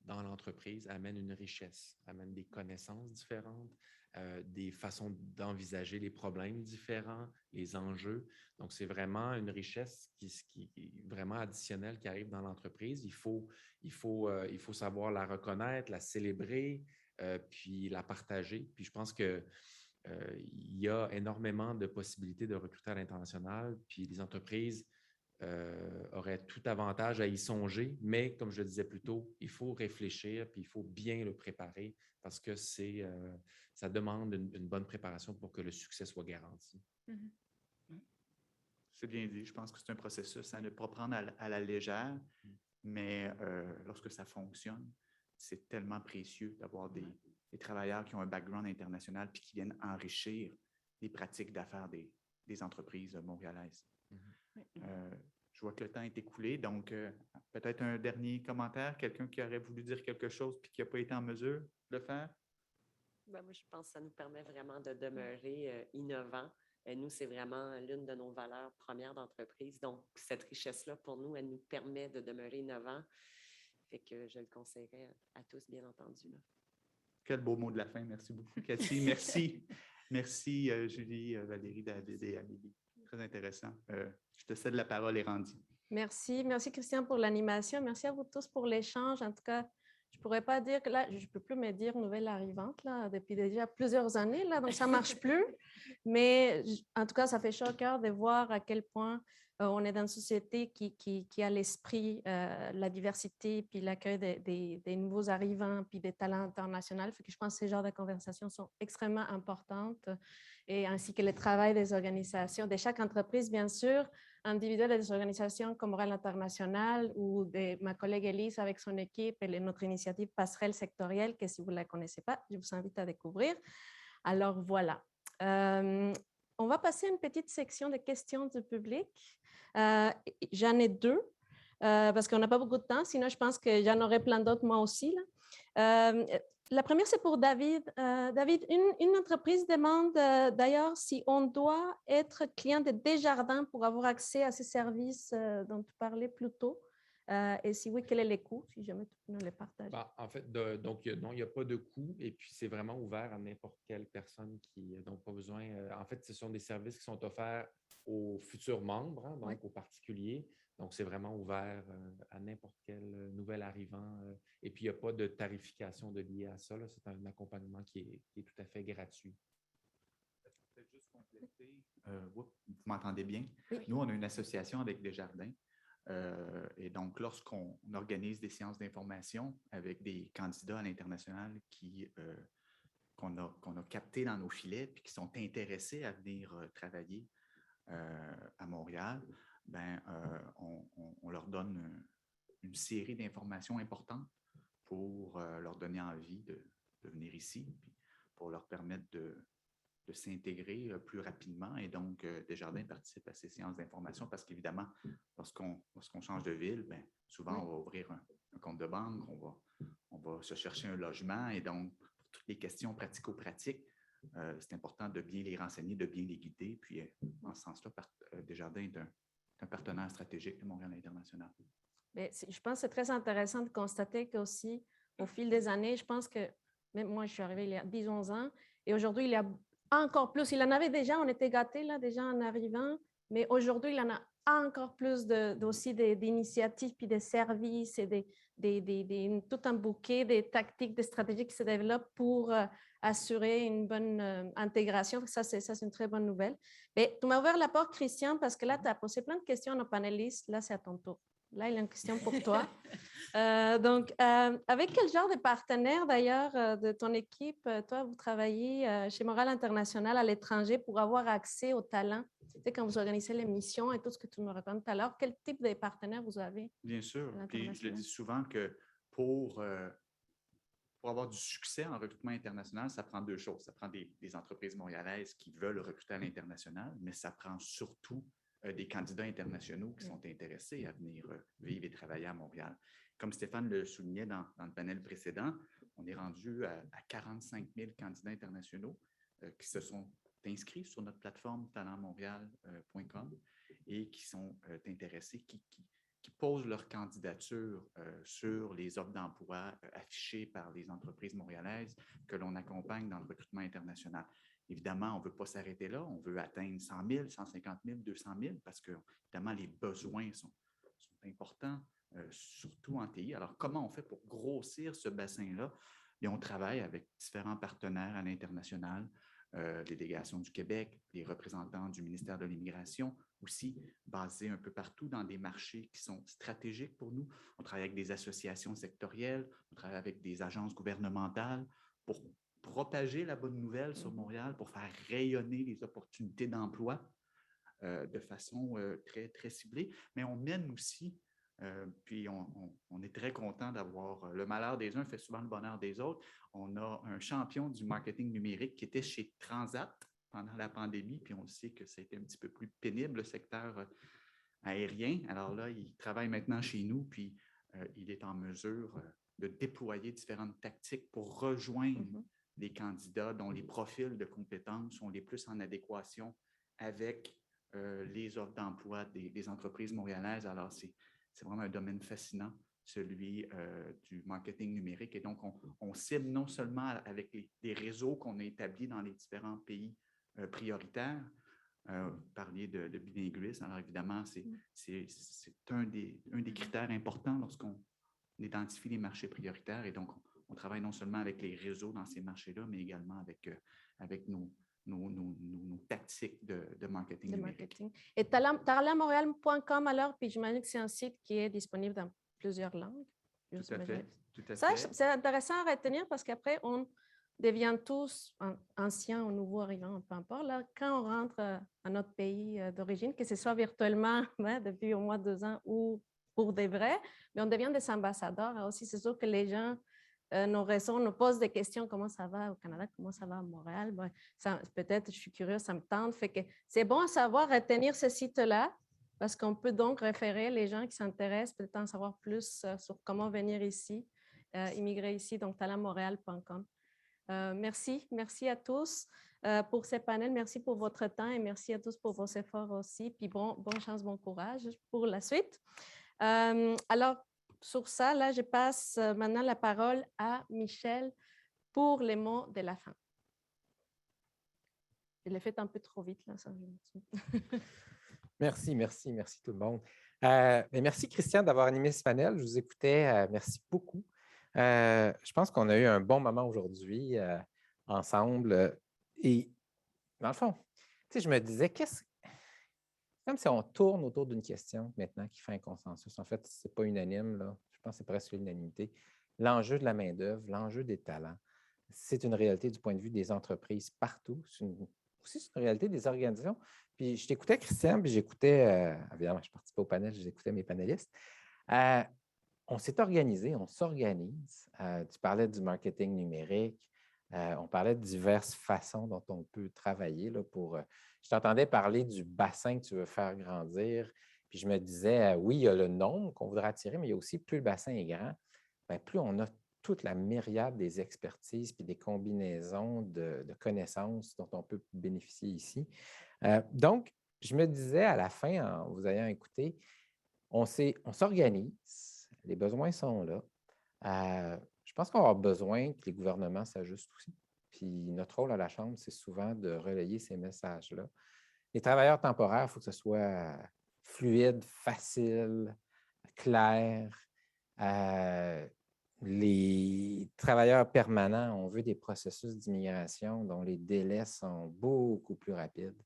dans l'entreprise amène une richesse, amène des connaissances différentes, des façons d'envisager les problèmes différents, les enjeux. Donc, c'est vraiment une richesse qui est vraiment additionnelle qui arrive dans l'entreprise. Il faut savoir la reconnaître, la célébrer, puis la partager. Puis je pense que il y a énormément de possibilités de recruter à l'international, puis les entreprises auraient tout avantage à y songer, mais comme je le disais plus tôt, il faut réfléchir, puis il faut bien le préparer parce que ça demande une bonne préparation pour que le succès soit garanti. C'est bien dit. Je pense que c'est un processus à ne pas prendre à la légère, mais lorsque ça fonctionne, c'est tellement précieux d'avoir des travailleurs qui ont un background international puis qui viennent enrichir les pratiques d'affaires des entreprises montréalaises. Je vois que le temps est écoulé, donc peut-être un dernier commentaire, quelqu'un qui aurait voulu dire quelque chose puis qui n'a pas été en mesure de le faire? Ben, moi, je pense que ça nous permet vraiment de demeurer innovants. Nous, c'est vraiment l'une de nos valeurs premières d'entreprise. Donc, cette richesse-là, pour nous, elle nous permet de demeurer innovants. Fait que je le conseillerais à tous, bien entendu. Là. Quel beau mot de la fin. Merci beaucoup, Cathy. Merci. Merci, Julie, Valérie, David et Amélie. Très intéressant. Je te cède la parole, Érandi. Merci. Merci, Christian, pour l'animation. Merci à vous tous pour l'échange. En tout cas, je ne pourrais pas dire que là, je ne peux plus me dire nouvelle arrivante là, depuis déjà plusieurs années, là, donc ça ne marche plus. Mais en tout cas, ça fait chaud au cœur de voir à quel point on est dans une société qui a l'esprit, la diversité, puis l'accueil des nouveaux arrivants, puis des talents internationaux. Fait que je pense que ces genres de conversations sont extrêmement importantes, et ainsi que le travail des organisations, de chaque entreprise, bien sûr, individuelle et des organisations comme Montréal International ou de ma collègue Elise avec son équipe et notre initiative Passerelle sectorielle, que si vous ne la connaissez pas, je vous invite à découvrir. Alors voilà. On va passer à une petite section de questions du public. J'en ai 2 parce qu'on n'a pas beaucoup de temps, sinon je pense que j'en aurai plein d'autres moi aussi. Là. La première, c'est pour David. David, une entreprise demande d'ailleurs si on doit être client de Desjardins pour avoir accès à ces services dont tu parlais plus tôt. Et si oui, quel est le coût, si jamais tu peux nous le partager? En fait, donc, non, il n'y a pas de coût et puis c'est vraiment ouvert à n'importe quelle personne qui n'a pas besoin. En fait, ce sont des services qui sont offerts aux futurs membres, hein, donc aux particuliers. Donc, c'est vraiment ouvert à n'importe quel nouvel arrivant. Et puis, il n'y a pas de tarification de liée à ça. C'est un accompagnement qui est tout à fait gratuit. Peut-être juste compléter. Vous m'entendez bien? Oui. Nous, on a une association avec Desjardins. Et donc, lorsqu'on organise des séances d'information avec des candidats à l'international qu'on a captés dans nos filets et qui sont intéressés à venir travailler à Montréal, on leur donne une série d'informations importantes pour leur donner envie de venir ici, puis pour leur permettre de s'intégrer plus rapidement. Et donc, Desjardins participe à ces séances d'information parce qu'évidemment, lorsqu'on change de ville, souvent, on va ouvrir un compte de banque, on va se chercher un logement. Et donc, pour toutes les questions pratico-pratiques, c'est important de bien les renseigner, de bien les guider. Puis, en ce sens-là, Desjardins est un partenaire stratégique de Montréal International. Mais je pense que c'est très intéressant de constater qu'aussi, au fil des années, je pense que même moi, je suis arrivée il y a 10-11 ans, et aujourd'hui, il y a encore plus. Il en avait déjà, on était gâtés là, déjà en arrivant, mais aujourd'hui, il y en a encore plus aussi d'initiatives, puis des services et tout un bouquet de tactiques, de stratégies qui se développent pour assurer une bonne intégration. Ça, c'est une très bonne nouvelle. Mais tu m'as ouvert la porte, Christian, parce que là, tu as posé plein de questions à nos panélistes. Là, c'est à ton tour. Là, il y a une question pour toi. Avec quel genre de partenaire, d'ailleurs, de ton équipe, toi, vous travaillez chez Montréal International à l'étranger pour avoir accès aux talents? Tu sais, quand vous organisez les missions et tout ce que tu me racontes tout à l'heure, quel type de partenaire vous avez? Bien sûr. Puis je le dis souvent que pour avoir du succès en recrutement international, ça prend deux choses. Ça prend des entreprises montréalaises qui veulent recruter à l'international, mais ça prend surtout des candidats internationaux qui sont intéressés à venir vivre et travailler à Montréal. Comme Stéphane le soulignait dans le panel précédent, on est rendu à 45 000 candidats internationaux qui se sont inscrits sur notre plateforme talentmontréal.com et qui sont intéressés, qui posent leur candidature sur les offres d'emploi affichées par les entreprises montréalaises que l'on accompagne dans le recrutement international. Évidemment, on ne veut pas s'arrêter là. On veut atteindre 100 000, 150 000, 200 000 parce que, évidemment, les besoins sont importants, surtout en TI. Alors, comment on fait pour grossir ce bassin-là? Et on travaille avec différents partenaires à l'international, les délégations du Québec, les représentants du ministère de l'Immigration, aussi basés un peu partout dans des marchés qui sont stratégiques pour nous. On travaille avec des associations sectorielles, on travaille avec des agences gouvernementales pour propager la bonne nouvelle sur Montréal, pour faire rayonner les opportunités d'emploi de façon très, très ciblée. Mais on mène aussi, puis on est très content d'avoir le malheur des uns fait souvent le bonheur des autres. On a un champion du marketing numérique qui était chez Transat pendant la pandémie, puis on sait que c'était un petit peu plus pénible, le secteur aérien. Alors là, il travaille maintenant chez nous, puis il est en mesure de déployer différentes tactiques pour rejoindre des candidats dont les profils de compétences sont les plus en adéquation avec les offres d'emploi des entreprises montréalaises. Alors, c'est vraiment un domaine fascinant, celui du marketing numérique. Et donc, on cible non seulement avec les réseaux qu'on a établis dans les différents pays prioritaires. Vous parliez de bilinguisme. Alors, évidemment, c'est un des critères importants lorsqu'on identifie les marchés prioritaires. Et donc, on travaille non seulement avec les réseaux dans ces marchés-là, mais également avec nos tactiques de marketing numérique. Et talentmontréal.com, alors, puis j'imagine que c'est un site qui est disponible dans plusieurs langues. Tout à fait. Ça, c'est intéressant à retenir parce qu'après, on devient tous anciens ou nouveaux arrivants, peu importe. Là, quand on rentre à notre pays d'origine, que ce soit virtuellement depuis au moins 2 ans ou pour des vrais, mais on devient des ambassadeurs. Alors aussi, c'est sûr que les gens nos réseaux nous posent des questions. Comment ça va au Canada? Comment ça va à Montréal? Peut-être, je suis curieuse, ça me tente. Fait que c'est bon à savoir retenir ce site-là parce qu'on peut donc référer les gens qui s'intéressent, peut-être en savoir plus sur comment venir ici, immigrer ici, donc talentmontréal.com. Merci à tous pour ces panels. Merci pour votre temps et merci à tous pour vos efforts aussi. Puis bonne chance, bon courage pour la suite. Alors, sur ça, là, je passe maintenant la parole à Michel pour les mots de la fin. Je l'ai fait un peu trop vite, là. Ça, Merci tout le monde. Merci, Christian, d'avoir animé ce panel. Je vous écoutais. Merci beaucoup. Je pense qu'on a eu un bon moment aujourd'hui ensemble. Et dans le fond, je me disais, comme si on tourne autour d'une question maintenant qui fait un consensus. En fait, ce n'est pas unanime, là. Je pense que c'est presque l'unanimité. L'enjeu de la main-d'œuvre, l'enjeu des talents, c'est une réalité du point de vue des entreprises partout. C'est aussi une réalité des organisations. Puis je t'écoutais, Christian, puis j'écoutais, évidemment, je participais au panel, j'écoutais mes panélistes. On s'est organisé, on s'organise. Tu parlais du marketing numérique, on parlait de diverses façons dont on peut travailler là, pour. Je t'entendais parler du bassin que tu veux faire grandir, puis je me disais, oui, il y a le nombre qu'on voudrait attirer, mais il y a aussi, plus le bassin est grand, bien, plus on a toute la myriade des expertises puis des combinaisons de connaissances dont on peut bénéficier ici. Donc, je me disais à la fin, en vous ayant écouté, on s'organise, les besoins sont là. Je pense qu'on va avoir besoin que les gouvernements s'ajustent aussi. Puis notre rôle à la Chambre, c'est souvent de relayer ces messages-là. Les travailleurs temporaires, il faut que ce soit fluide, facile, clair. Les travailleurs permanents, on veut des processus d'immigration dont les délais sont beaucoup plus rapides.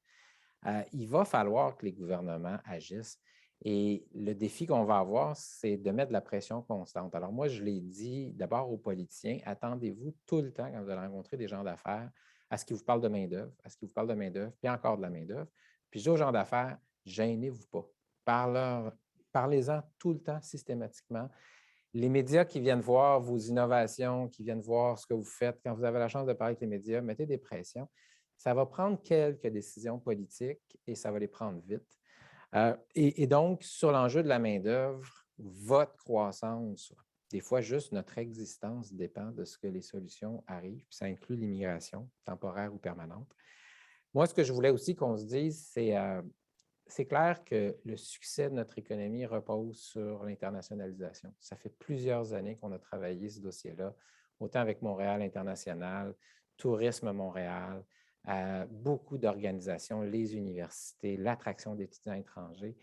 Il va falloir que les gouvernements agissent. Et le défi qu'on va avoir, c'est de mettre de la pression constante. Alors moi, je l'ai dit d'abord aux politiciens, attendez-vous tout le temps, quand vous allez rencontrer des gens d'affaires, à ce qu'ils vous parlent de main-d'œuvre, à ce qu'ils vous parlent de main-d'œuvre, puis encore de la main-d'œuvre. Puis je dis aux gens d'affaires, gênez-vous pas. Parlez-en tout le temps, systématiquement. Les médias qui viennent voir vos innovations, qui viennent voir ce que vous faites, quand vous avez la chance de parler avec les médias, mettez des pressions. Ça va prendre quelques décisions politiques et ça va les prendre vite. Et donc, sur l'enjeu de la main-d'œuvre, votre croissance, des fois juste notre existence dépend de ce que les solutions arrivent, puis ça inclut l'immigration, temporaire ou permanente. Moi, ce que je voulais aussi qu'on se dise, c'est clair que le succès de notre économie repose sur l'internationalisation. Ça fait plusieurs années qu'on a travaillé ce dossier-là, autant avec Montréal International, Tourisme Montréal, beaucoup d'organisations, les universités, l'attraction d'étudiants étrangers.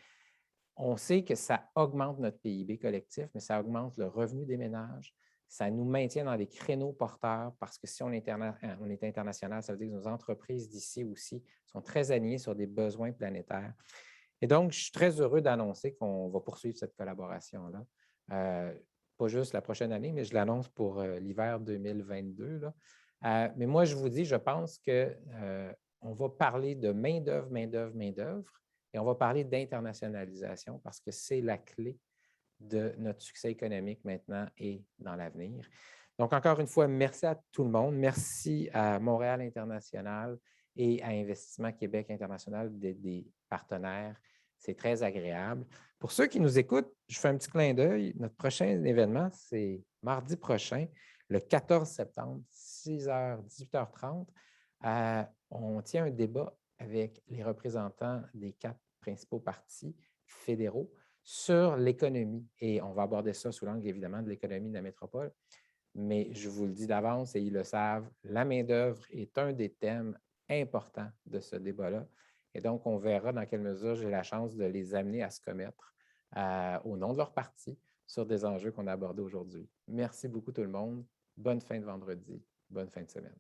On sait que ça augmente notre PIB collectif, mais ça augmente le revenu des ménages. Ça nous maintient dans des créneaux porteurs parce que si on est international, ça veut dire que nos entreprises d'ici aussi sont très alignées sur des besoins planétaires. Et donc, je suis très heureux d'annoncer qu'on va poursuivre cette collaboration-là. Pas juste la prochaine année, mais je l'annonce pour l'hiver 2022, là. Mais moi, je vous dis, je pense qu'on va parler de main-d'œuvre, et on va parler d'internationalisation parce que c'est la clé de notre succès économique maintenant et dans l'avenir. Donc, encore une fois, merci à tout le monde. Merci à Montréal International et à Investissement Québec International d'être des partenaires. C'est très agréable. Pour ceux qui nous écoutent, je fais un petit clin d'œil. Notre prochain événement, c'est mardi prochain, le 14 septembre, 6h, 18h30. On tient un débat avec les représentants des 4 principaux partis fédéraux sur l'économie. Et on va aborder ça sous l'angle, évidemment, de l'économie de la métropole. Mais je vous le dis d'avance et ils le savent, la main-d'œuvre est un des thèmes importants de ce débat-là. Et donc, on verra dans quelle mesure j'ai la chance de les amener à se commettre au nom de leur parti sur des enjeux qu'on a abordés aujourd'hui. Merci beaucoup tout le monde. Bonne fin de vendredi. Bonne fin de semaine.